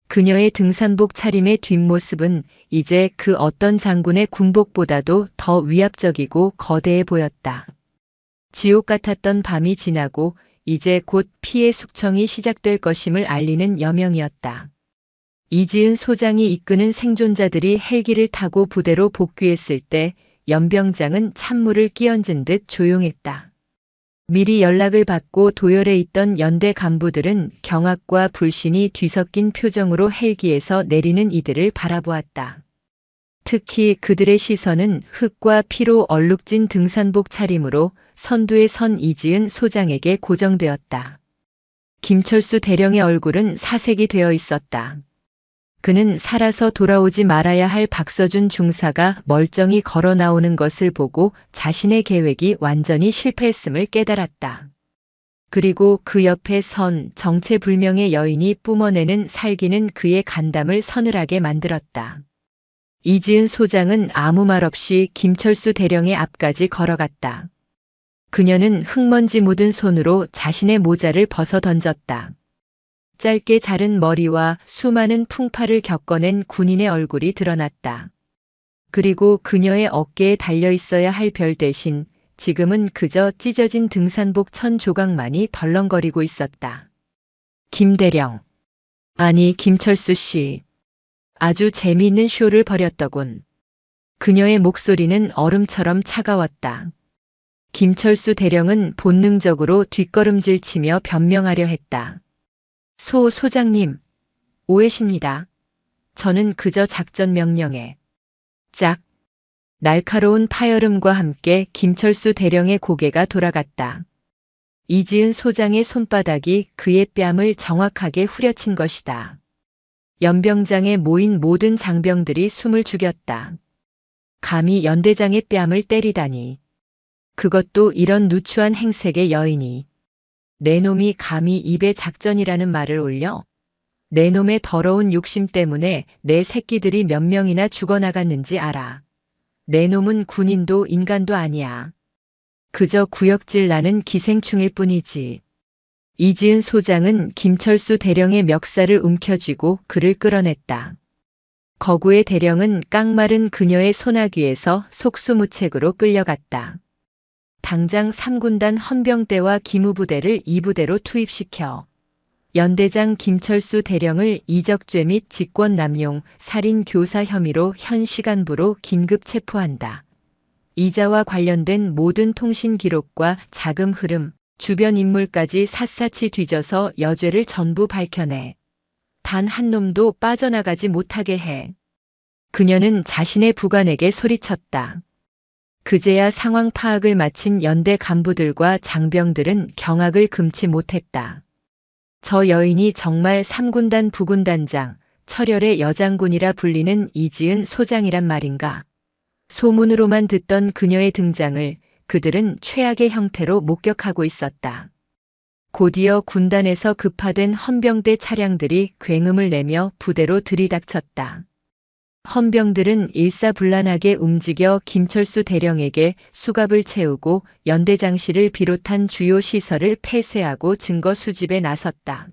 그녀의 등산복 차림의 뒷모습은 이제 그 어떤 장군의 군복보다도 더 위압적이고 거대해 보였다. 지옥 같았던 밤이 지나고 이제 곧 피의 숙청이 시작될 것임을 알리는 여명이었다. 이지은 소장이 이끄는 생존자들이 헬기를 타고 부대로 복귀했을 때 연병장은 찬물을 끼얹은 듯 조용했다. 미리 연락을 받고 도열해 있던 연대 간부들은 경악과 불신이 뒤섞인 표정으로 헬기에서 내리는 이들을 바라보았다. 특히 그들의 시선은 흙과 피로 얼룩진 등산복 차림으로 선두에 선 이지은 소장에게 고정되었다. 김철수 대령의 얼굴은 사색이 되어 있었다. 그는 살아서 돌아오지 말아야 할 박서준 중사가 멀쩡히 걸어 나오는 것을 보고 자신의 계획이 완전히 실패했음을 깨달았다. 그리고 그 옆에 선 정체불명의 여인이 뿜어내는 살기는 그의 간담을 서늘하게 만들었다. 이지은 소장은 아무 말 없이 김철수 대령의 앞까지 걸어갔다. 그녀는 흙먼지 묻은 손으로 자신의 모자를 벗어 던졌다. 짧게 자른 머리와 수많은 풍파를 겪어낸 군인의 얼굴이 드러났다. 그리고 그녀의 어깨에 달려 있어야 할 별 대신 지금은 그저 찢어진 등산복 1000조각만이 덜렁거리고 있었다. 김대령. 아니, 김철수 씨. 아주 재미있는 쇼를 벌였더군. 그녀의 목소리는 얼음처럼 차가웠다. 김철수 대령은 본능적으로 뒷걸음질 치며 변명하려 했다. 소장님, 오해십니다. 저는 그저 작전 명령에. 짝. 날카로운 파열음과 함께 김철수 대령의 고개가 돌아갔다. 이지은 소장의 손바닥이 그의 뺨을 정확하게 후려친 것이다. 연병장에 모인 모든 장병들이 숨을 죽였다. 감히 연대장의 뺨을 때리다니. 그것도 이런 누추한 행색의 여인이. 내 놈이 감히 입에 작전이라는 말을 올려? 내 놈의 더러운 욕심 때문에 내 새끼들이 몇 명이나 죽어나갔는지 알아. 내 놈은 군인도 인간도 아니야. 그저 구역질 나는 기생충일 뿐이지. 이지은 소장은 김철수 대령의 멱살을 움켜쥐고 그를 끌어냈다. 거구의 대령은 깡마른 그녀의 소나귀에서 속수무책으로 끌려갔다. 당장 3군단 헌병대와 기무부대를 2부대로 투입시켜 연대장 김철수 대령을 이적죄 및 직권남용, 살인 교사 혐의로 현 시간부로 긴급 체포한다. 이자와 관련된 모든 통신 기록과 자금 흐름, 주변 인물까지 샅샅이 뒤져서 여죄를 전부 밝혀내. 단 한 놈도 빠져나가지 못하게 해. 그녀는 자신의 부관에게 소리쳤다. 그제야 상황 파악을 마친 연대 간부들과 장병들은 경악을 금치 못했다. 저 여인이 정말 3군단 부군단장, 철혈의 여장군이라 불리는 이지은 소장이란 말인가. 소문으로만 듣던 그녀의 등장을 그들은 최악의 형태로 목격하고 있었다. 곧이어 군단에서 급파된 헌병대 차량들이 굉음을 내며 부대로 들이닥쳤다. 헌병들은 일사불란하게 움직여 김철수 대령에게 수갑을 채우고 연대장실을 비롯한 주요 시설을 폐쇄하고 증거 수집에 나섰다.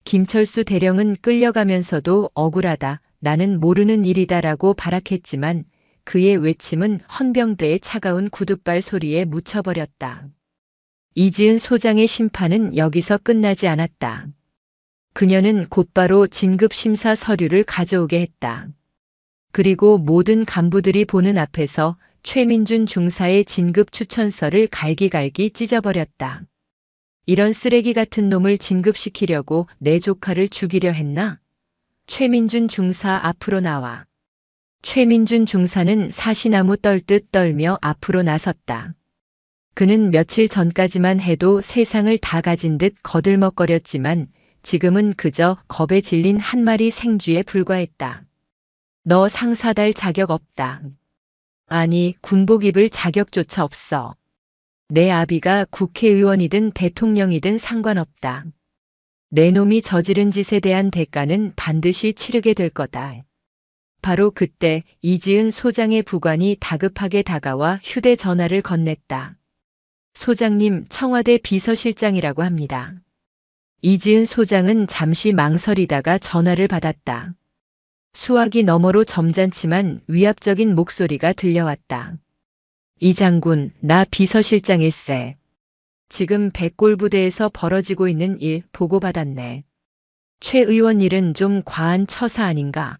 김철수 대령은 끌려가면서도 억울하다, 나는 모르는 일이다라고 발악했지만 그의 외침은 헌병대의 차가운 구둣발 소리에 묻혀버렸다. 이지은 소장의 심판은 여기서 끝나지 않았다. 그녀는 곧바로 진급심사 서류를 가져오게 했다. 그리고 모든 간부들이 보는 앞에서 최민준 중사의 진급 추천서를 갈기갈기 찢어버렸다. 이런 쓰레기 같은 놈을 진급시키려고 내 조카를 죽이려 했나? 최민준 중사 앞으로 나와. 최민준 중사는 사시나무 떨듯 떨며 앞으로 나섰다. 그는 며칠 전까지만 해도 세상을 다 가진 듯 거들먹거렸지만 지금은 그저 겁에 질린 한 마리 생쥐에 불과했다. 너 상사달 자격 없다. 아니, 군복 입을 자격조차 없어. 내 아비가 국회의원이든 대통령이든 상관없다. 내 놈이 저지른 짓에 대한 대가는 반드시 치르게 될 거다. 바로 그때 이지은 소장의 부관이 다급하게 다가와 휴대전화를 건넸다. 소장님, 청와대 비서실장이라고 합니다. 이지은 소장은 잠시 망설이다가 전화를 받았다. 수화기 너머로 점잖지만 위압적인 목소리가 들려왔다. 이 장군, 나 비서실장일세. 지금 백골부대에서 벌어지고 있는 일 보고받았네. 최 의원 일은 좀 과한 처사 아닌가?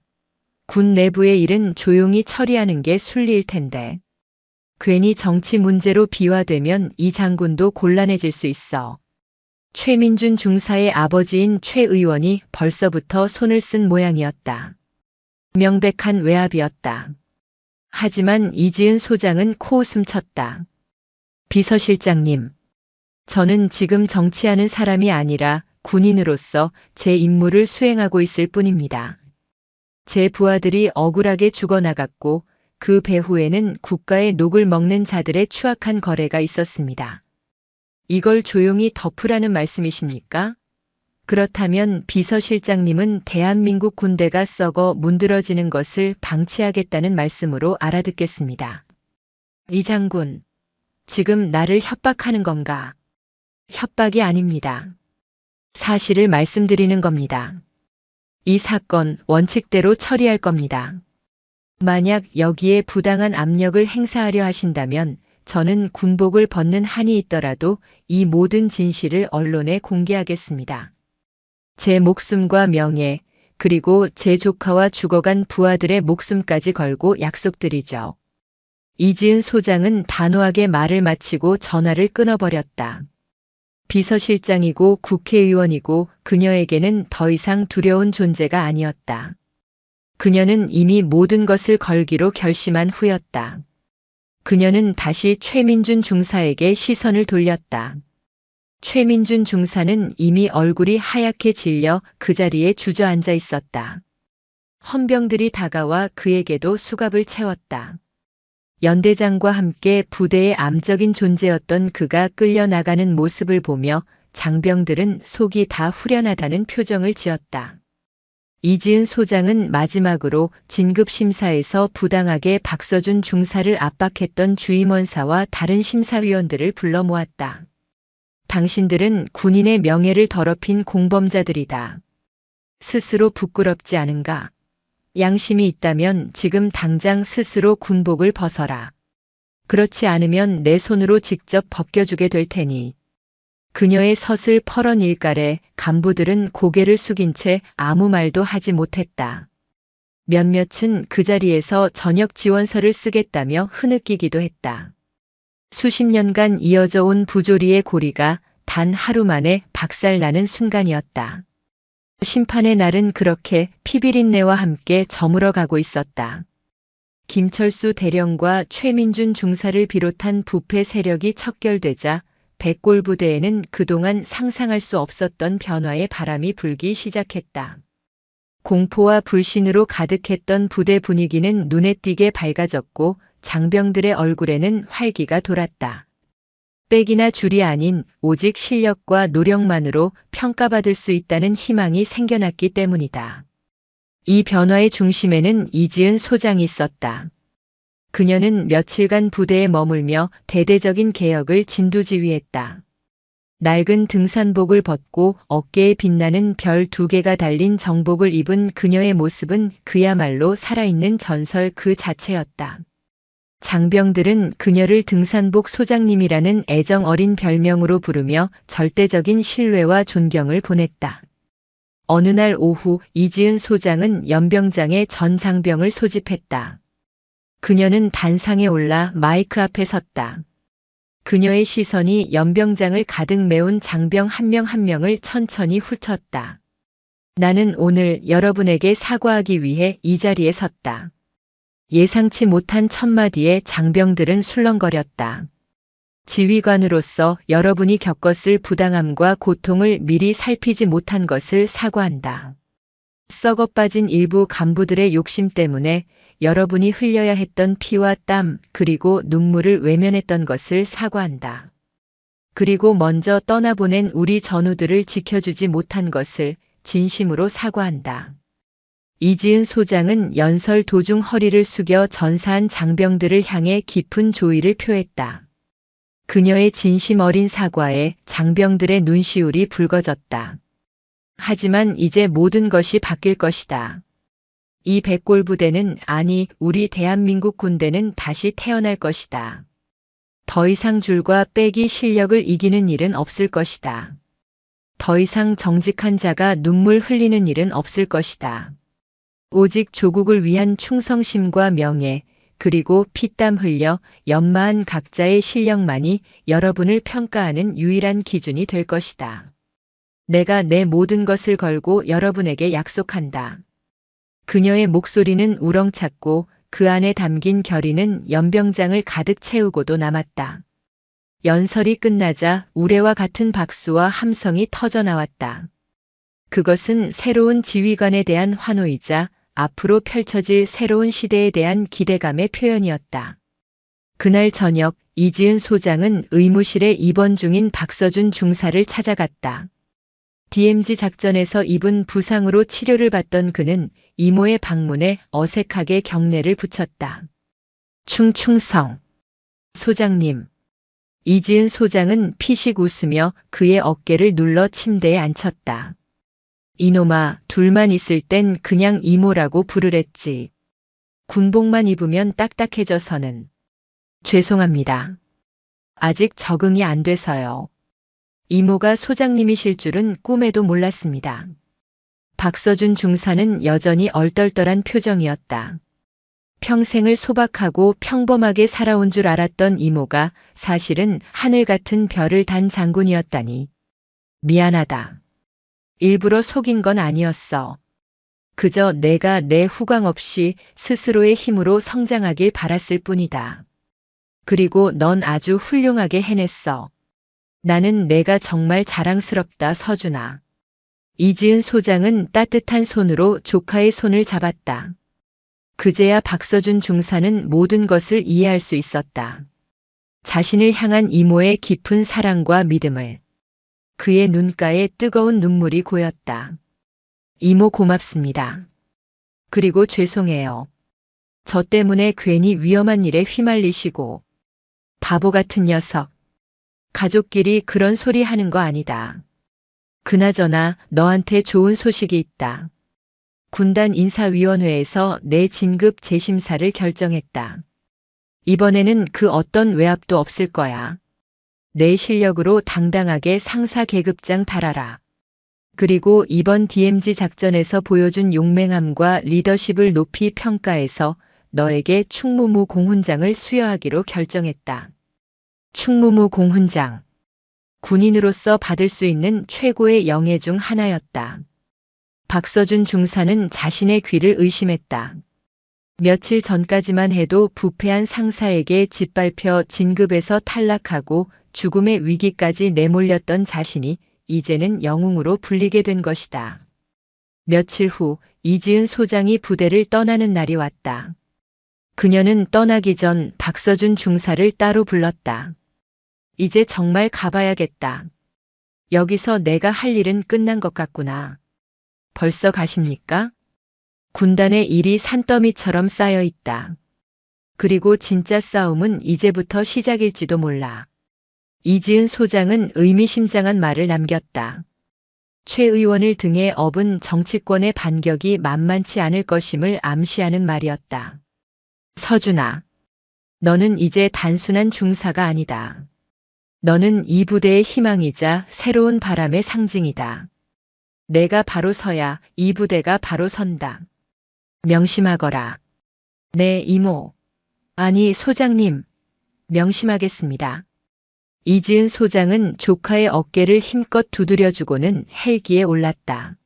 군 내부의 일은 조용히 처리하는 게 순리일 텐데. 괜히 정치 문제로 비화되면 이 장군도 곤란해질 수 있어. 최민준 중사의 아버지인 최 의원이 벌써부터 손을 쓴 모양이었다. 명백한 외압이었다. 하지만 이지은 소장은 코웃음 쳤다. 비서실장님, 저는 지금 정치하는 사람이 아니라 군인으로서 제 임무를 수행하고 있을 뿐입니다. 제 부하들이 억울하게 죽어나갔고 그 배후에는 국가의 녹을 먹는 자들의 추악한 거래가 있었습니다. 이걸 조용히 덮으라는 말씀이십니까? 그렇다면 비서실장님은 대한민국 군대가 썩어 문드러지는 것을 방치하겠다는 말씀으로 알아듣겠습니다. 이 장군, 지금 나를 협박하는 건가? 협박이 아닙니다. 사실을 말씀드리는 겁니다. 이 사건 원칙대로 처리할 겁니다. 만약 여기에 부당한 압력을 행사하려 하신다면 저는 군복을 벗는 한이 있더라도 이 모든 진실을 언론에 공개하겠습니다. 제 목숨과 명예, 그리고 제 조카와 죽어간 부하들의 목숨까지 걸고 약속드리죠. 이지은 소장은 단호하게 말을 마치고 전화를 끊어버렸다. 비서실장이고 국회의원이고 그녀에게는 더 이상 두려운 존재가 아니었다. 그녀는 이미 모든 것을 걸기로 결심한 후였다. 그녀는 다시 최민준 중사에게 시선을 돌렸다. 최민준 중사는 이미 얼굴이 하얗게 질려 그 자리에 주저앉아 있었다. 헌병들이 다가와 그에게도 수갑을 채웠다. 연대장과 함께 부대의 암적인 존재였던 그가 끌려나가는 모습을 보며 장병들은 속이 다 후련하다는 표정을 지었다. 이지은 소장은 마지막으로 진급심사에서 부당하게 박서준 중사를 압박했던 주임원사와 다른 심사위원들을 불러 모았다. 당신들은 군인의 명예를 더럽힌 공범자들이다. 스스로 부끄럽지 않은가? 양심이 있다면 지금 당장 스스로 군복을 벗어라. 그렇지 않으면 내 손으로 직접 벗겨주게 될 테니. 그녀의 서슬 퍼런 일갈에 간부들은 고개를 숙인 채 아무 말도 하지 못했다. 몇몇은 그 자리에서 전역 지원서를 쓰겠다며 흐느끼기도 했다. 수십 년간 이어져 온 부조리의 고리가 단 하루 만에 박살나는 순간이었다. 심판의 날은 그렇게 피비린내와 함께 저물어 가고 있었다. 김철수 대령과 최민준 중사를 비롯한 부패 세력이 척결되자 백골 부대에는 그동안 상상할 수 없었던 변화의 바람이 불기 시작했다. 공포와 불신으로 가득했던 부대 분위기는 눈에 띄게 밝아졌고 장병들의 얼굴에는 활기가 돌았다. 빽이나 줄이 아닌 오직 실력과 노력만으로 평가받을 수 있다는 희망이 생겨났기 때문이다. 이 변화의 중심에는 이지은 소장이 있었다. 그녀는 며칠간 부대에 머물며 대대적인 개혁을 진두지휘했다. 낡은 등산복을 벗고 어깨에 빛나는 별 2개가 달린 정복을 입은 그녀의 모습은 그야말로 살아있는 전설 그 자체였다. 장병들은 그녀를 등산복 소장님이라는 애정 어린 별명으로 부르며 절대적인 신뢰와 존경을 보냈다. 어느 날 오후 이지은 소장은 연병장에 전 장병을 소집했다. 그녀는 단상에 올라 마이크 앞에 섰다. 그녀의 시선이 연병장을 가득 메운 장병 한 명 한 명을 천천히 훑었다. 나는 오늘 여러분에게 사과하기 위해 이 자리에 섰다. 예상치 못한 첫마디에 장병들은 술렁거렸다. 지휘관으로서 여러분이 겪었을 부당함과 고통을 미리 살피지 못한 것을 사과한다. 썩어빠진 일부 간부들의 욕심 때문에 여러분이 흘려야 했던 피와 땀 그리고 눈물을 외면했던 것을 사과한다. 그리고 먼저 떠나보낸 우리 전우들을 지켜주지 못한 것을 진심으로 사과한다. 이지은 소장은 연설 도중 허리를 숙여 전사한 장병들을 향해 깊은 조의를 표했다. 그녀의 진심 어린 사과에 장병들의 눈시울이 붉어졌다. 하지만 이제 모든 것이 바뀔 것이다. 이 백골 부대는 아니 우리 대한민국 군대는 다시 태어날 것이다. 더 이상 줄과 빽이 실력을 이기는 일은 없을 것이다. 더 이상 정직한 자가 눈물 흘리는 일은 없을 것이다. 오직 조국을 위한 충성심과 명예 그리고 피땀 흘려 연마한 각자의 실력만이 여러분을 평가하는 유일한 기준이 될 것이다. 내가 내 모든 것을 걸고 여러분에게 약속한다. 그녀의 목소리는 우렁찼고 그 안에 담긴 결의는 연병장을 가득 채우고도 남았다. 연설이 끝나자 우레와 같은 박수와 함성이 터져나왔다. 그것은 새로운 지휘관에 대한 환호이자 앞으로 펼쳐질 새로운 시대에 대한 기대감의 표현이었다. 그날 저녁 이지은 소장은 의무실에 입원 중인 박서준 중사를 찾아갔다. DMZ 작전에서 입은 부상으로 치료를 받던 그는 이모의 방문에 어색하게 경례를 붙였다. 충충성. 소장님. 이지은 소장은 피식 웃으며 그의 어깨를 눌러 침대에 앉혔다. 이놈아, 둘만 있을 땐 그냥 이모라고 부르랬지. 군복만 입으면 딱딱해져서는. 죄송합니다. 아직 적응이 안 돼서요. 이모가 소장님이실 줄은 꿈에도 몰랐습니다. 박서준 중사는 여전히 얼떨떨한 표정이었다. 평생을 소박하고 평범하게 살아온 줄 알았던 이모가 사실은 하늘 같은 별을 단 장군이었다니. 미안하다. 일부러 속인 건 아니었어. 그저 내가 내 후광 없이 스스로의 힘으로 성장하길 바랐을 뿐이다. 그리고 넌 아주 훌륭하게 해냈어. 나는 내가 정말 자랑스럽다, 서준아. 이지은 소장은 따뜻한 손으로 조카의 손을 잡았다. 그제야 박서준 중사는 모든 것을 이해할 수 있었다. 자신을 향한 이모의 깊은 사랑과 믿음을. 그의 눈가에 뜨거운 눈물이 고였다. 이모 고맙습니다. 그리고 죄송해요. 저 때문에 괜히 위험한 일에 휘말리시고. 바보 같은 녀석. 가족끼리 그런 소리 하는 거 아니다. 그나저나 너한테 좋은 소식이 있다. 군단 인사위원회에서 내 진급 재심사를 결정했다. 이번에는 그 어떤 외압도 없을 거야. 내 실력으로 당당하게 상사 계급장 달아라. 그리고 이번 DMZ 작전에서 보여준 용맹함과 리더십을 높이 평가해서 너에게 충무무 공훈장을 수여하기로 결정했다. 충무무 공훈장. 군인으로서 받을 수 있는 최고의 영예 중 하나였다. 박서준 중사는 자신의 귀를 의심했다. 며칠 전까지만 해도 부패한 상사에게 짓밟혀 진급에서 탈락하고 죽음의 위기까지 내몰렸던 자신이 이제는 영웅으로 불리게 된 것이다. 며칠 후 이지은 소장이 부대를 떠나는 날이 왔다. 그녀는 떠나기 전 박서준 중사를 따로 불렀다. 이제 정말 가봐야겠다. 여기서 내가 할 일은 끝난 것 같구나. 벌써 가십니까? 군단의 일이 산더미처럼 쌓여 있다. 그리고 진짜 싸움은 이제부터 시작일지도 몰라. 이지은 소장은 의미심장한 말을 남겼다. 최 의원을 등에 업은 정치권의 반격이 만만치 않을 것임을 암시하는 말이었다. 서준아, 너는 이제 단순한 중사가 아니다. 너는 이 부대의 희망이자 새로운 바람의 상징이다. 내가 바로 서야 이 부대가 바로 선다. 명심하거라. 네, 이모. 아니, 소장님. 명심하겠습니다. 이지은 소장은 조카의 어깨를 힘껏 두드려주고는 헬기에 올랐다.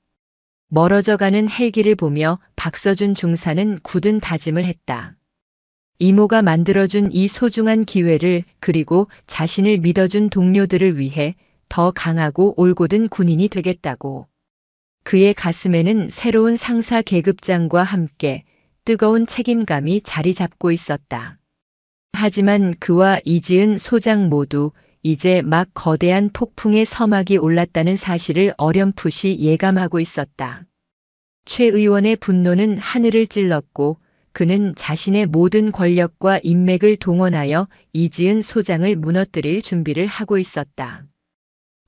멀어져가는 헬기를 보며 박서준 중사는 굳은 다짐을 했다. 이모가 만들어준 이 소중한 기회를 그리고 자신을 믿어준 동료들을 위해 더 강하고 올곧은 군인이 되겠다고. 그의 가슴에는 새로운 상사 계급장과 함께 뜨거운 책임감이 자리 잡고 있었다. 하지만 그와 이지은 소장 모두 이제 막 거대한 폭풍의 서막이 올랐다는 사실을 어렴풋이 예감하고 있었다. 최 의원의 분노는 하늘을 찔렀고 그는 자신의 모든 권력과 인맥을 동원하여 이지은 소장을 무너뜨릴 준비를 하고 있었다.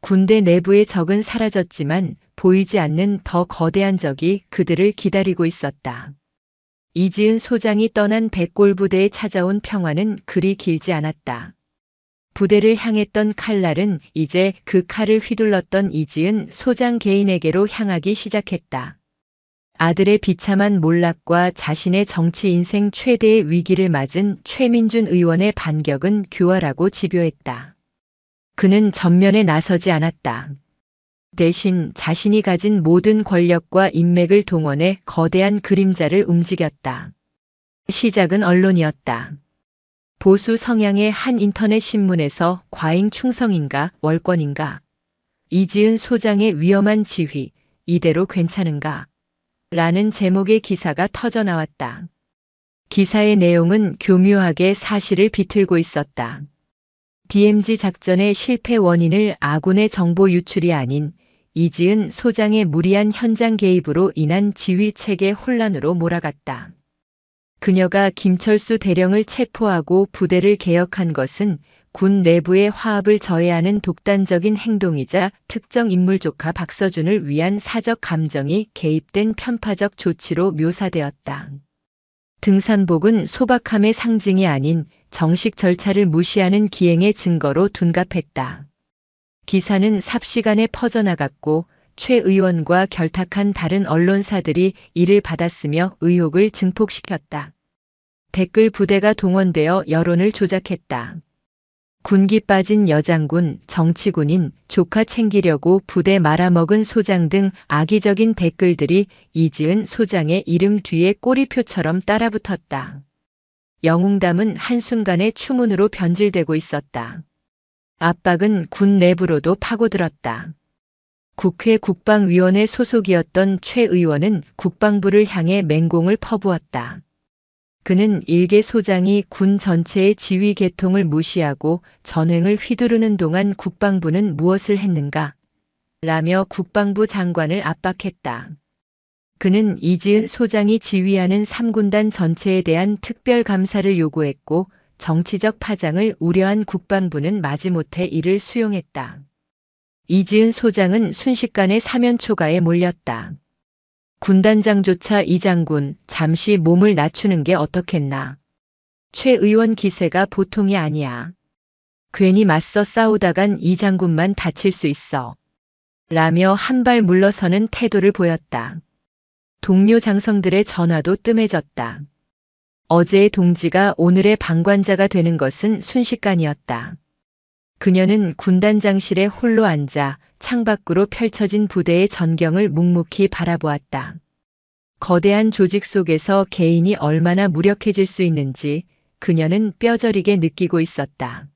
군대 내부의 적은 사라졌지만 보이지 않는 더 거대한 적이 그들을 기다리고 있었다. 이지은 소장이 떠난 백골부대에 찾아온 평화는 그리 길지 않았다. 부대를 향했던 칼날은 이제 그 칼을 휘둘렀던 이지은 소장 개인에게로 향하기 시작했다. 아들의 비참한 몰락과 자신의 정치 인생 최대의 위기를 맞은 최민준 의원의 반격은 교활하고 집요했다. 그는 전면에 나서지 않았다. 대신 자신이 가진 모든 권력과 인맥을 동원해 거대한 그림자를 움직였다. 시작은 언론이었다. 보수 성향의 한 인터넷 신문에서 과잉 충성인가 월권인가? 이지은 소장의 위험한 지휘, 이대로 괜찮은가? 라는 제목의 기사가 터져 나왔다. 기사의 내용은 교묘하게 사실을 비틀고 있었다. DMZ 작전의 실패 원인을 아군의 정보 유출이 아닌 이지은 소장의 무리한 현장 개입으로 인한 지휘 체계 혼란으로 몰아갔다. 그녀가 김철수 대령을 체포하고 부대를 개혁한 것은 군 내부의 화합을 저해하는 독단적인 행동이자 특정 인물 조카 박서준을 위한 사적 감정이 개입된 편파적 조치로 묘사되었다. 등산복은 소박함의 상징이 아닌 정식 절차를 무시하는 기행의 증거로 둔갑했다. 기사는 삽시간에 퍼져나갔고 최 의원과 결탁한 다른 언론사들이 이를 받았으며 의혹을 증폭시켰다. 댓글 부대가 동원되어 여론을 조작했다. 군기 빠진 여장군, 정치군인, 조카 챙기려고 부대 말아먹은 소장 등 악의적인 댓글들이 이지은 소장의 이름 뒤에 꼬리표처럼 따라붙었다. 영웅담은 한순간에 추문으로 변질되고 있었다. 압박은 군 내부로도 파고들었다. 국회 국방위원회 소속이었던 최 의원은 국방부를 향해 맹공을 퍼부었다. 그는 일개 소장이 군 전체의 지휘 계통을 무시하고 전횡을 휘두르는 동안 국방부는 무엇을 했는가? 라며 국방부 장관을 압박했다. 그는 이지은 소장이 지휘하는 3군단 전체에 대한 특별 감사를 요구했고 정치적 파장을 우려한 국방부는 마지못해 이를 수용했다. 이지은 소장은 순식간에 사면 초가에 몰렸다. 군단장조차 이 장군 잠시 몸을 낮추는 게 어떻겠나. 최 의원 기세가 보통이 아니야. 괜히 맞서 싸우다간 이 장군만 다칠 수 있어. 라며 한 발 물러서는 태도를 보였다. 동료 장성들의 전화도 뜸해졌다. 어제의 동지가 오늘의 방관자가 되는 것은 순식간이었다. 그녀는 군단장실에 홀로 앉아 창밖으로 펼쳐진 부대의 전경을 묵묵히 바라보았다. 거대한 조직 속에서 개인이 얼마나 무력해질 수 있는지 그녀는 뼈저리게 느끼고 있었다.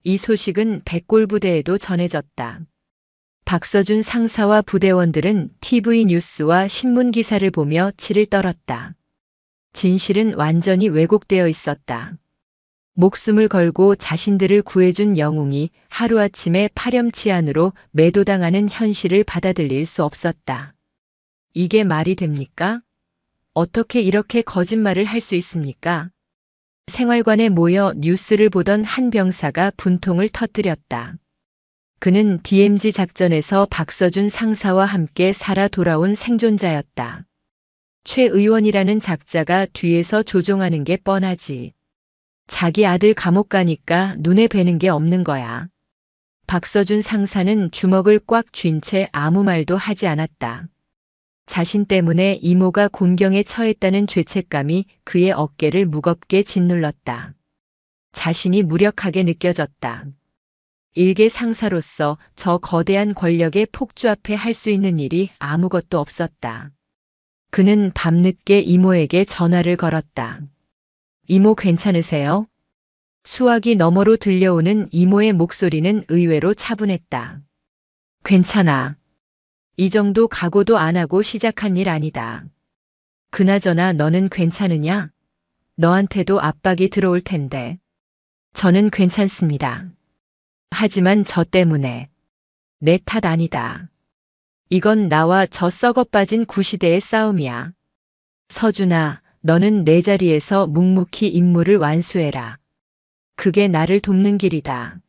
이 소식은 백골부대에도 전해졌다. 박서준 상사와 부대원들은 TV 뉴스와 신문 기사를 보며 치를 떨었다. 진실은 완전히 왜곡되어 있었다. 목숨을 걸고 자신들을 구해준 영웅이 하루아침에 파렴치한으로 매도당하는 현실을 받아들일 수 없었다. 이게 말이 됩니까? 어떻게 이렇게 거짓말을 할 수 있습니까? 생활관에 모여 뉴스를 보던 한 병사가 분통을 터뜨렸다. 그는 DMZ 작전에서 박서준 상사와 함께 살아 돌아온 생존자였다. 최 의원이라는 작자가 뒤에서 조종하는 게 뻔하지. 자기 아들 감옥 가니까 눈에 뵈는 게 없는 거야. 박서준 상사는 주먹을 꽉 쥔 채 아무 말도 하지 않았다. 자신 때문에 이모가 곤경에 처했다는 죄책감이 그의 어깨를 무겁게 짓눌렀다. 자신이 무력하게 느껴졌다. 일개 상사로서 저 거대한 권력의 폭주 앞에 할 수 있는 일이 아무것도 없었다. 그는 밤늦게 이모에게 전화를 걸었다. 이모 괜찮으세요? 수화기 너머로 들려오는 이모의 목소리는 의외로 차분했다. 괜찮아. 이 정도 각오도 안 하고 시작한 일 아니다. 그나저나 너는 괜찮으냐? 너한테도 압박이 들어올 텐데. 저는 괜찮습니다. 하지만 저 때문에. 내 탓 아니다. 이건 나와 저 썩어빠진 구시대의 싸움이야. 서준아, 너는 내 자리에서 묵묵히 임무를 완수해라. 그게 나를 돕는 길이다.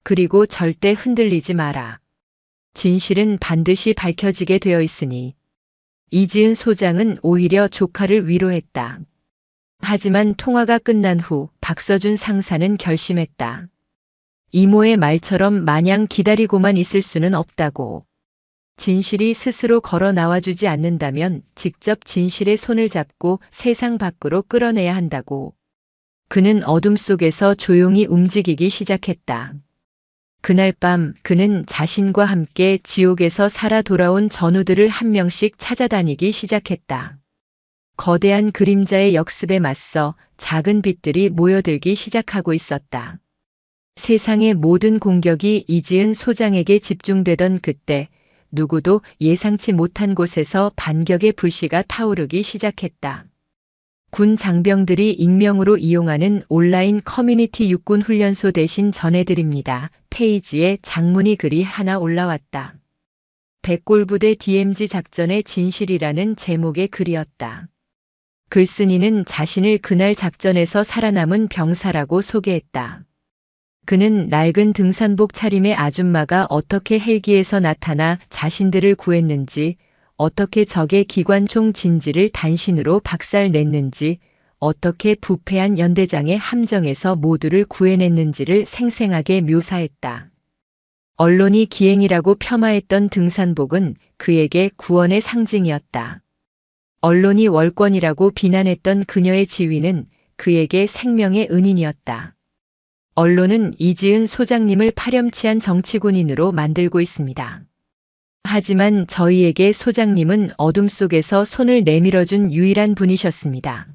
그리고 절대 흔들리지 마라. 진실은 반드시 밝혀지게 되어 있으니. 이지은 소장은 오히려 조카를 위로했다. 하지만 통화가 끝난 후 박서준 상사는 결심했다. 이모의 말처럼 마냥 기다리고만 있을 수는 없다고. 진실이 스스로 걸어 나와주지 않는다면 직접 진실의 손을 잡고 세상 밖으로 끌어내야 한다고. 그는 어둠 속에서 조용히 움직이기 시작했다. 그날 밤 그는 자신과 함께 지옥에서 살아 돌아온 전우들을 한 명씩 찾아다니기 시작했다. 거대한 그림자의 역습에 맞서 작은 빛들이 모여들기 시작하고 있었다. 세상의 모든 공격이 이지은 소장에게 집중되던 그때 누구도 예상치 못한 곳에서 반격의 불씨가 타오르기 시작했다. 군 장병들이 익명으로 이용하는 온라인 커뮤니티 육군 훈련소 대신 전해드립니다. 페이지에 장문의 글이 하나 올라왔다. 백골부대 DMZ 작전의 진실이라는 제목의 글이었다. 글쓴이는 자신을 그날 작전에서 살아남은 병사라고 소개했다. 그는 낡은 등산복 차림의 아줌마가 어떻게 헬기에서 나타나 자신들을 구했는지, 어떻게 적의 기관총 진지를 단신으로 박살냈는지, 어떻게 부패한 연대장의 함정에서 모두를 구해냈는지를 생생하게 묘사했다. 언론이 기행이라고 폄하했던 등산복은 그에게 구원의 상징이었다. 언론이 월권이라고 비난했던 그녀의 지위는 그에게 생명의 은인이었다. 언론은 이지은 소장님을 파렴치한 정치군인으로 만들고 있습니다. 하지만 저희에게 소장님은 어둠 속에서 손을 내밀어준 유일한 분이셨습니다.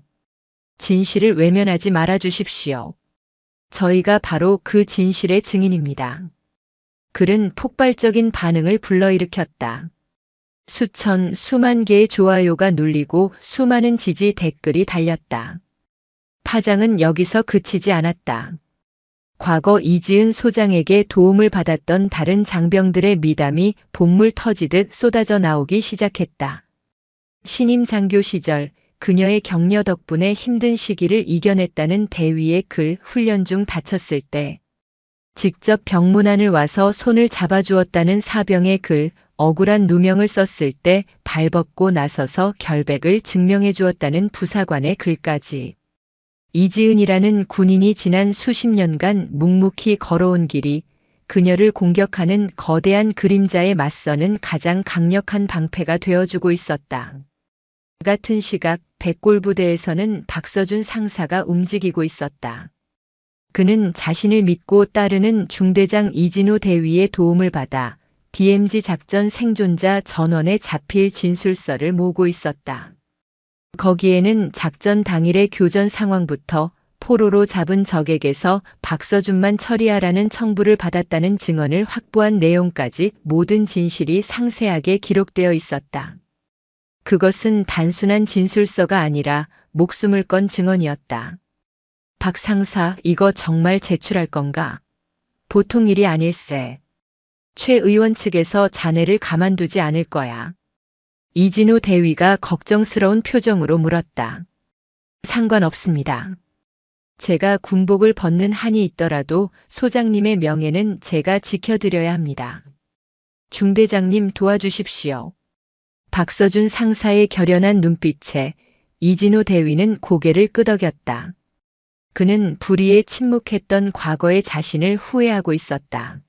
진실을 외면하지 말아 주십시오. 저희가 바로 그 진실의 증인입니다. 글은 폭발적인 반응을 불러일으켰다. 수만 개의 좋아요가 눌리고 수많은 지지 댓글이 달렸다. 파장은 여기서 그치지 않았다. 과거 이지은 소장에게 도움을 받았던 다른 장병들의 미담이 본물 터지듯 쏟아져 나오기 시작했다. 신임 장교 시절 그녀의 격려 덕분에 힘든 시기를 이겨냈다는 대위의 글, 훈련 중 다쳤을 때 직접 병문안을 와서 손을 잡아주었다는 사병의 글, 억울한 누명을 썼을 때 발벗고 나서서 결백을 증명해 주었다는 부사관의 글까지. 이지은이라는 군인이 지난 수십 년간 묵묵히 걸어온 길이 그녀를 공격하는 거대한 그림자에 맞서는 가장 강력한 방패가 되어주고 있었다. 같은 시각 백골부대에서는 박서준 상사가 움직이고 있었다. 그는 자신을 믿고 따르는 중대장 이진우 대위의 도움을 받아 DMZ 작전 생존자 전원에 잡힐 진술서를 모으고 있었다. 거기에는 작전 당일의 교전 상황부터 포로로 잡은 적에게서 박서준만 처리하라는 청부를 받았다는 증언을 확보한 내용까지 모든 진실이 상세하게 기록되어 있었다. 그것은 단순한 진술서가 아니라 목숨을 건 증언이었다. 박 상사, 이거 정말 제출할 건가? 보통 일이 아닐세. 최 의원 측에서 자네를 가만두지 않을 거야. 이진우 대위가 걱정스러운 표정으로 물었다. 상관없습니다. 제가 군복을 벗는 한이 있더라도 소장님의 명예는 제가 지켜드려야 합니다. 중대장님 도와주십시오. 박서준 상사의 결연한 눈빛에 이진우 대위는 고개를 끄덕였다. 그는 불의에 침묵했던 과거의 자신을 후회하고 있었다.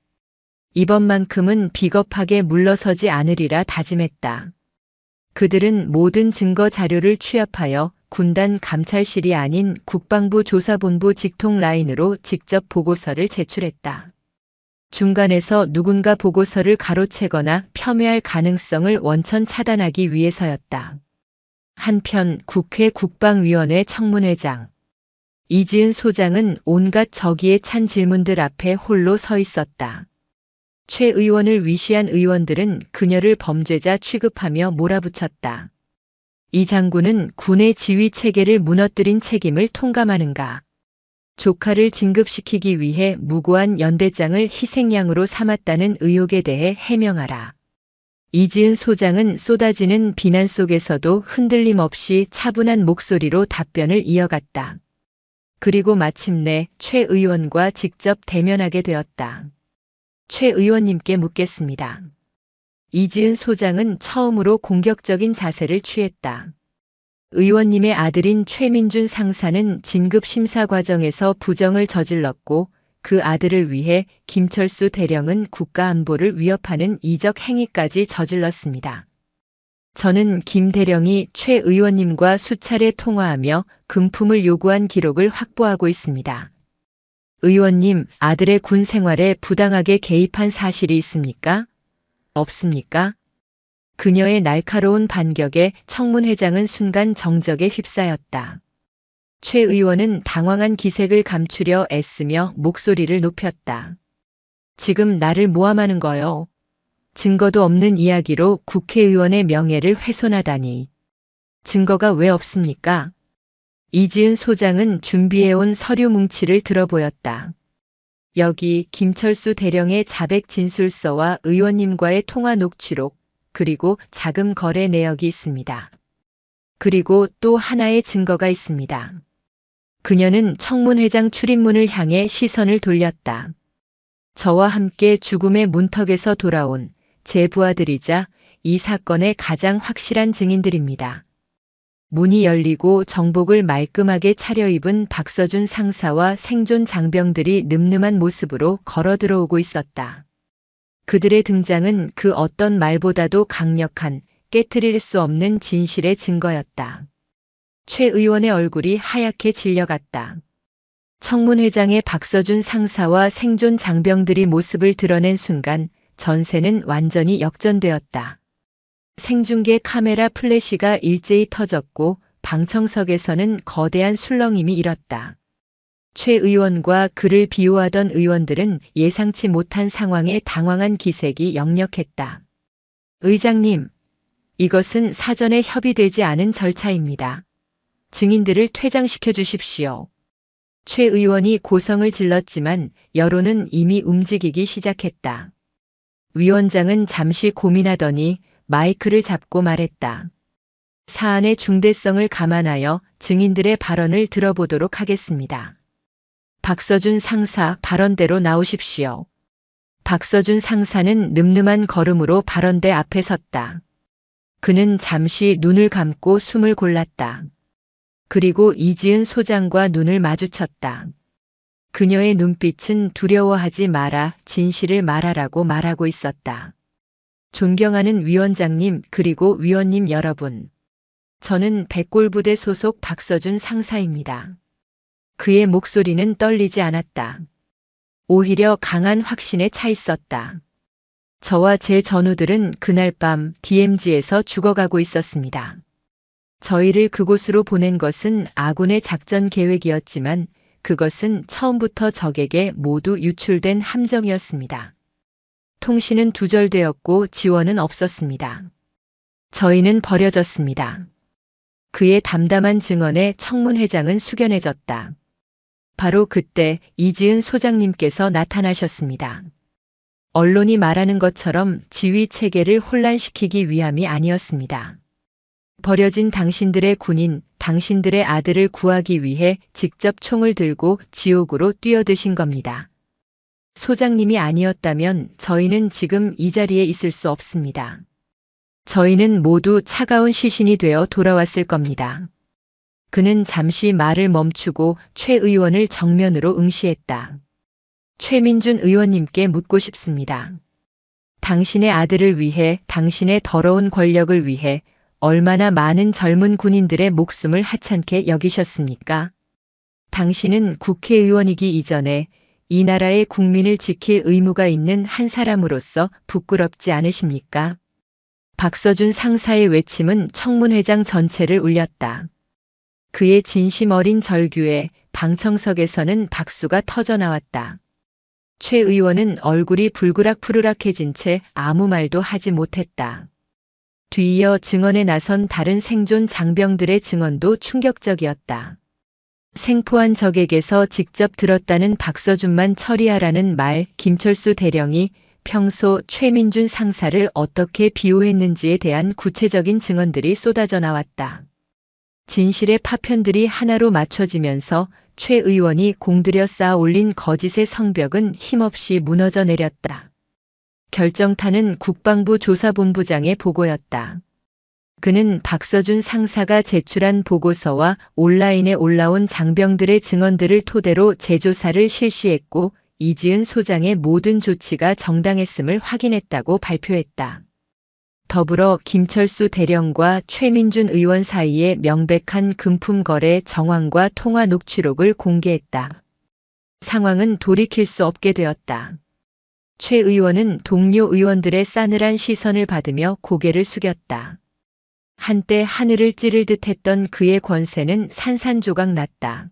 이번만큼은 비겁하게 물러서지 않으리라 다짐했다. 그들은 모든 증거 자료를 취합하여 군단 감찰실이 아닌 국방부 조사본부 직통 라인으로 직접 보고서를 제출했다. 중간에서 누군가 보고서를 가로채거나 폄훼할 가능성을 원천 차단하기 위해서였다. 한편 국회 국방위원회 청문회장 이지은 소장은 온갖 적의에 찬 질문들 앞에 홀로 서 있었다. 최 의원을 위시한 의원들은 그녀를 범죄자 취급하며 몰아붙였다. 이 장군은 군의 지휘 체계를 무너뜨린 책임을 통감하는가? 조카를 진급시키기 위해 무고한 연대장을 희생양으로 삼았다는 의혹에 대해 해명하라. 이지은 소장은 쏟아지는 비난 속에서도 흔들림 없이 차분한 목소리로 답변을 이어갔다. 그리고 마침내 최 의원과 직접 대면하게 되었다. 최 의원님께 묻겠습니다. 이지은 소장은 처음으로 공격적인 자세를 취했다. 의원님의 아들인 최민준 상사는 진급 심사 과정에서 부정을 저질렀고 그 아들을 위해 김철수 대령은 국가 안보를 위협하는 이적 행위까지 저질렀습니다. 저는 김 대령이 최 의원님과 수차례 통화하며 금품을 요구한 기록을 확보하고 있습니다. 의원님, 아들의 군 생활에 부당하게 개입한 사실이 있습니까? 없습니까? 그녀의 날카로운 반격에 청문회장은 순간 정적에 휩싸였다. 최 의원은 당황한 기색을 감추려 애쓰며 목소리를 높였다. 지금 나를 모함하는 거요. 증거도 없는 이야기로 국회의원의 명예를 훼손하다니. 증거가 왜 없습니까? 이지은 소장은 준비해온 서류 뭉치를 들어보였다. 여기 김철수 대령의 자백 진술서와 의원님과의 통화 녹취록, 그리고 자금 거래 내역이 있습니다. 그리고 또 하나의 증거가 있습니다. 그녀는 청문회장 출입문을 향해 시선을 돌렸다. 저와 함께 죽음의 문턱에서 돌아온 제 부하들이자 이 사건의 가장 확실한 증인들입니다. 문이 열리고 정복을 말끔하게 차려입은 박서준 상사와 생존 장병들이 늠름한 모습으로 걸어 들어오고 있었다. 그들의 등장은 그 어떤 말보다도 강력한 깨트릴 수 없는 진실의 증거였다. 최 의원의 얼굴이 하얗게 질려갔다. 청문회장의 박서준 상사와 생존 장병들이 모습을 드러낸 순간 전세는 완전히 역전되었다. 생중계 카메라 플래시가 일제히 터졌고 방청석에서는 거대한 술렁임이 일었다. 최 의원과 그를 비호하던 의원들은 예상치 못한 상황에 당황한 기색이 역력했다. 의장님, 이것은 사전에 협의되지 않은 절차입니다. 증인들을 퇴장시켜 주십시오. 최 의원이 고성을 질렀지만 여론은 이미 움직이기 시작했다. 위원장은 잠시 고민하더니 마이크를 잡고 말했다. 사안의 중대성을 감안하여 증인들의 발언을 들어보도록 하겠습니다. 박서준 상사 발언대로 나오십시오. 박서준 상사는 늠름한 걸음으로 발언대 앞에 섰다. 그는 잠시 눈을 감고 숨을 골랐다. 그리고 이지은 소장과 눈을 마주쳤다. 그녀의 눈빛은 두려워하지 마라, 진실을 말하라고 말하고 있었다. 존경하는 위원장님 그리고 위원님 여러분. 저는 백골부대 소속 박서준 상사입니다. 그의 목소리는 떨리지 않았다. 오히려 강한 확신에 차 있었다. 저와 제 전우들은 그날 밤 DMZ에서 죽어가고 있었습니다. 저희를 그곳으로 보낸 것은 아군의 작전 계획이었지만 그것은 처음부터 적에게 모두 유출된 함정이었습니다. 통신은 두절되었고 지원은 없었습니다. 저희는 버려졌습니다. 그의 담담한 증언에 청문회장은 숙연해졌다. 바로 그때 이지은 소장님께서 나타나셨습니다. 언론이 말하는 것처럼 지휘 체계를 혼란시키기 위함이 아니었습니다. 버려진 당신들의 군인, 당신들의 아들을 구하기 위해 직접 총을 들고 지옥으로 뛰어드신 겁니다. 소장님이 아니었다면 저희는 지금 이 자리에 있을 수 없습니다. 저희는 모두 차가운 시신이 되어 돌아왔을 겁니다. 그는 잠시 말을 멈추고 최 의원을 정면으로 응시했다. 최민준 의원님께 묻고 싶습니다. 당신의 아들을 위해, 당신의 더러운 권력을 위해 얼마나 많은 젊은 군인들의 목숨을 하찮게 여기셨습니까? 당신은 국회의원이기 이전에 이 나라의 국민을 지킬 의무가 있는 한 사람으로서 부끄럽지 않으십니까? 박서준 상사의 외침은 청문회장 전체를 울렸다. 그의 진심 어린 절규에 방청석에서는 박수가 터져나왔다. 최 의원은 얼굴이 불그락푸르락해진 채 아무 말도 하지 못했다. 뒤이어 증언에 나선 다른 생존 장병들의 증언도 충격적이었다. 생포한 적에게서 직접 들었다는 박서준만 처리하라는 말, 김철수 대령이 평소 최민준 상사를 어떻게 비호했는지에 대한 구체적인 증언들이 쏟아져 나왔다. 진실의 파편들이 하나로 맞춰지면서 최 의원이 공들여 쌓아 올린 거짓의 성벽은 힘없이 무너져 내렸다. 결정타는 국방부 조사본부장의 보고였다. 그는 박서준 상사가 제출한 보고서와 온라인에 올라온 장병들의 증언들을 토대로 재조사를 실시했고 이지은 소장의 모든 조치가 정당했음을 확인했다고 발표했다. 더불어 김철수 대령과 최민준 의원 사이의 명백한 금품 거래 정황과 통화 녹취록을 공개했다. 상황은 돌이킬 수 없게 되었다. 최 의원은 동료 의원들의 싸늘한 시선을 받으며 고개를 숙였다. 한때 하늘을 찌를 듯 했던 그의 권세는 산산조각 났다.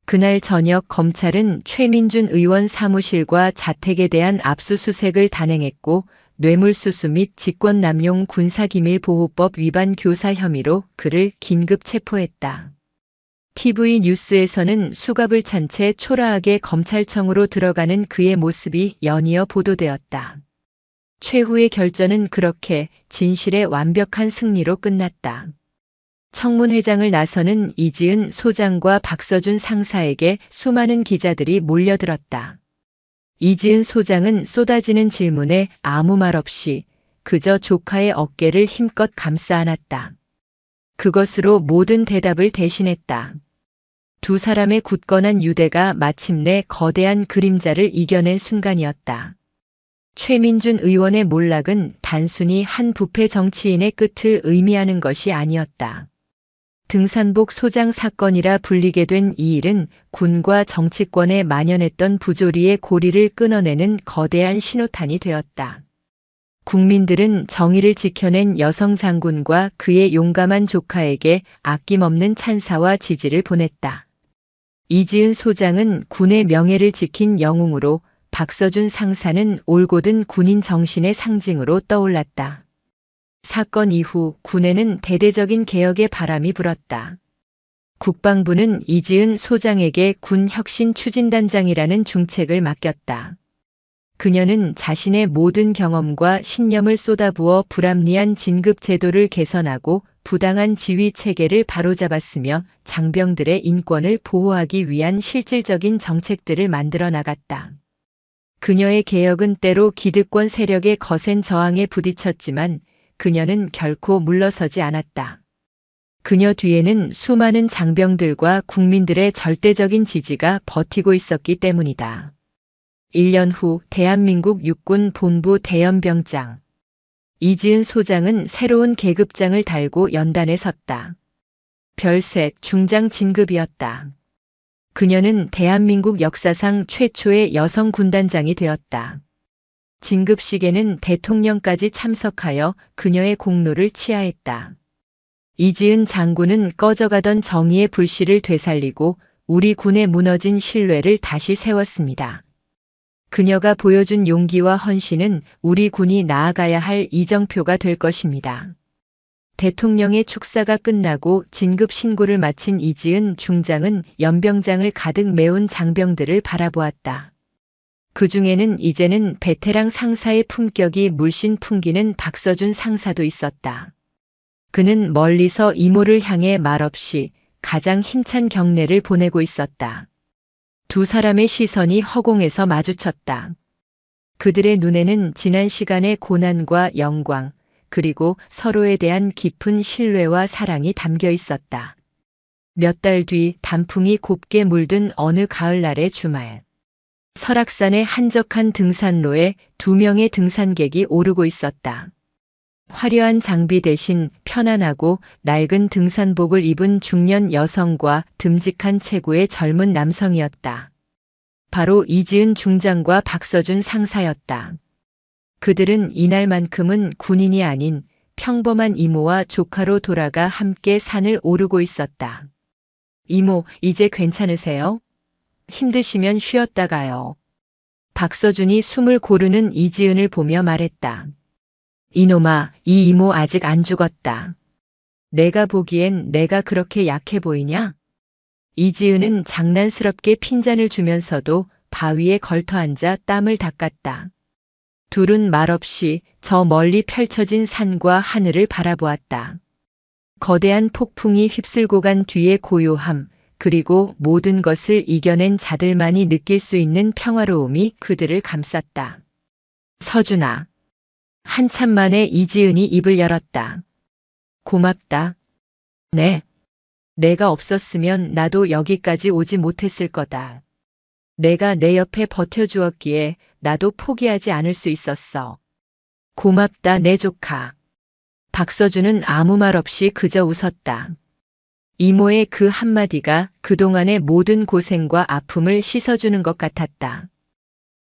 그날 저녁 검찰은 최민준 의원 사무실과 자택에 대한 압수수색을 단행했고 뇌물수수 및 직권남용 군사기밀보호법 위반 교사 혐의로 그를 긴급 체포했다. TV 뉴스에서는 수갑을 찬 채 초라하게 검찰청으로 들어가는 그의 모습이 연이어 보도되었다. 최후의 결전은 그렇게 진실의 완벽한 승리로 끝났다. 청문회장을 나서는 이지은 소장과 박서준 상사에게 수많은 기자들이 몰려들었다. 이지은 소장은 쏟아지는 질문에 아무 말 없이 그저 조카의 어깨를 힘껏 감싸 안았다. 그것으로 모든 대답을 대신했다. 두 사람의 굳건한 유대가 마침내 거대한 그림자를 이겨낸 순간이었다. 최민준 의원의 몰락은 단순히 한 부패 정치인의 끝을 의미하는 것이 아니었다. 등산복 소장 사건이라 불리게 된 이 일은 군과 정치권에 만연했던 부조리의 고리를 끊어내는 거대한 신호탄이 되었다. 국민들은 정의를 지켜낸 여성 장군과 그의 용감한 조카에게 아낌없는 찬사와 지지를 보냈다. 이지은 소장은 군의 명예를 지킨 영웅으로 박서준 상사는 올곧은 군인 정신의 상징으로 떠올랐다. 사건 이후 군에는 대대적인 개혁의 바람이 불었다. 국방부는 이지은 소장에게 군 혁신 추진단장이라는 중책을 맡겼다. 그녀는 자신의 모든 경험과 신념을 쏟아부어 불합리한 진급 제도를 개선하고 부당한 지위 체계를 바로잡았으며 장병들의 인권을 보호하기 위한 실질적인 정책들을 만들어 나갔다. 그녀의 개혁은 때로 기득권 세력의 거센 저항에 부딪혔지만 그녀는 결코 물러서지 않았다. 그녀 뒤에는 수많은 장병들과 국민들의 절대적인 지지가 버티고 있었기 때문이다. 1년 후 대한민국 육군 본부 대연병장. 이지은 소장은 새로운 계급장을 달고 연단에 섰다. 별색 중장 진급이었다. 그녀는 대한민국 역사상 최초의 여성 군단장이 되었다. 진급식에는 대통령까지 참석하여 그녀의 공로를 치하했다. 이지은 장군은 꺼져가던 정의의 불씨를 되살리고 우리 군의 무너진 신뢰를 다시 세웠습니다. 그녀가 보여준 용기와 헌신은 우리 군이 나아가야 할 이정표가 될 것입니다. 대통령의 축사가 끝나고 진급 신고를 마친 이지은 중장은 연병장을 가득 메운 장병들을 바라보았다. 그 중에는 이제는 베테랑 상사의 품격이 물씬 풍기는 박서준 상사도 있었다. 그는 멀리서 이모를 향해 말없이 가장 힘찬 경례를 보내고 있었다. 두 사람의 시선이 허공에서 마주쳤다. 그들의 눈에는 지난 시간의 고난과 영광, 그리고 서로에 대한 깊은 신뢰와 사랑이 담겨 있었다. 몇 달 뒤 단풍이 곱게 물든 어느 가을날의 주말. 설악산의 한적한 등산로에 2명의 등산객이 오르고 있었다. 화려한 장비 대신 편안하고 낡은 등산복을 입은 중년 여성과 듬직한 체구의 젊은 남성이었다. 바로 이지은 중장과 박서준 상사였다. 그들은 이날만큼은 군인이 아닌 평범한 이모와 조카로 돌아가 함께 산을 오르고 있었다. 이모, 이제 괜찮으세요? 힘드시면 쉬었다 가요. 박서준이 숨을 고르는 이지은을 보며 말했다. 이놈아, 이 이모 아직 안 죽었다. 내가 보기엔 내가 그렇게 약해 보이냐? 이지은은 장난스럽게 핀잔을 주면서도 바위에 걸터앉아 땀을 닦았다. 둘은 말없이 저 멀리 펼쳐진 산과 하늘을 바라보았다. 거대한 폭풍이 휩쓸고 간 뒤의 고요함, 그리고 모든 것을 이겨낸 자들만이 느낄 수 있는 평화로움이 그들을 감쌌다. 서준아. 한참 만에 이지은이 입을 열었다. 고맙다. 네. 내가 없었으면 나도 여기까지 오지 못했을 거다. 내가 내 옆에 버텨주었기에 나도 포기하지 않을 수 있었어. 고맙다, 내 조카. 박서준은 아무 말 없이 그저 웃었다. 이모의 그 한마디가 그동안의 모든 고생과 아픔을 씻어주는 것 같았다.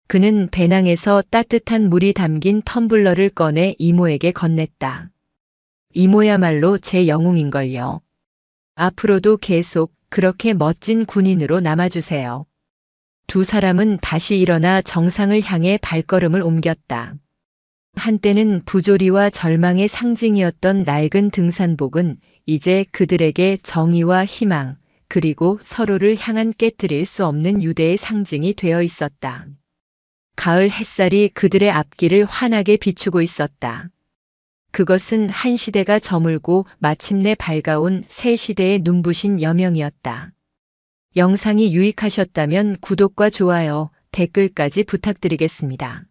그는 배낭에서 따뜻한 물이 담긴 텀블러를 꺼내 이모에게 건넸다. 이모야말로 제 영웅인걸요. 앞으로도 계속 그렇게 멋진 군인으로 남아주세요. 두 사람은 다시 일어나 정상을 향해 발걸음을 옮겼다. 한때는 부조리와 절망의 상징이었던 낡은 등산복은 이제 그들에게 정의와 희망, 그리고 서로를 향한 깨뜨릴 수 없는 유대의 상징이 되어 있었다. 가을 햇살이 그들의 앞길을 환하게 비추고 있었다. 그것은 한 시대가 저물고 마침내 밝아온 새 시대의 눈부신 여명이었다. 영상이 유익하셨다면 구독과 좋아요, 댓글까지 부탁드리겠습니다.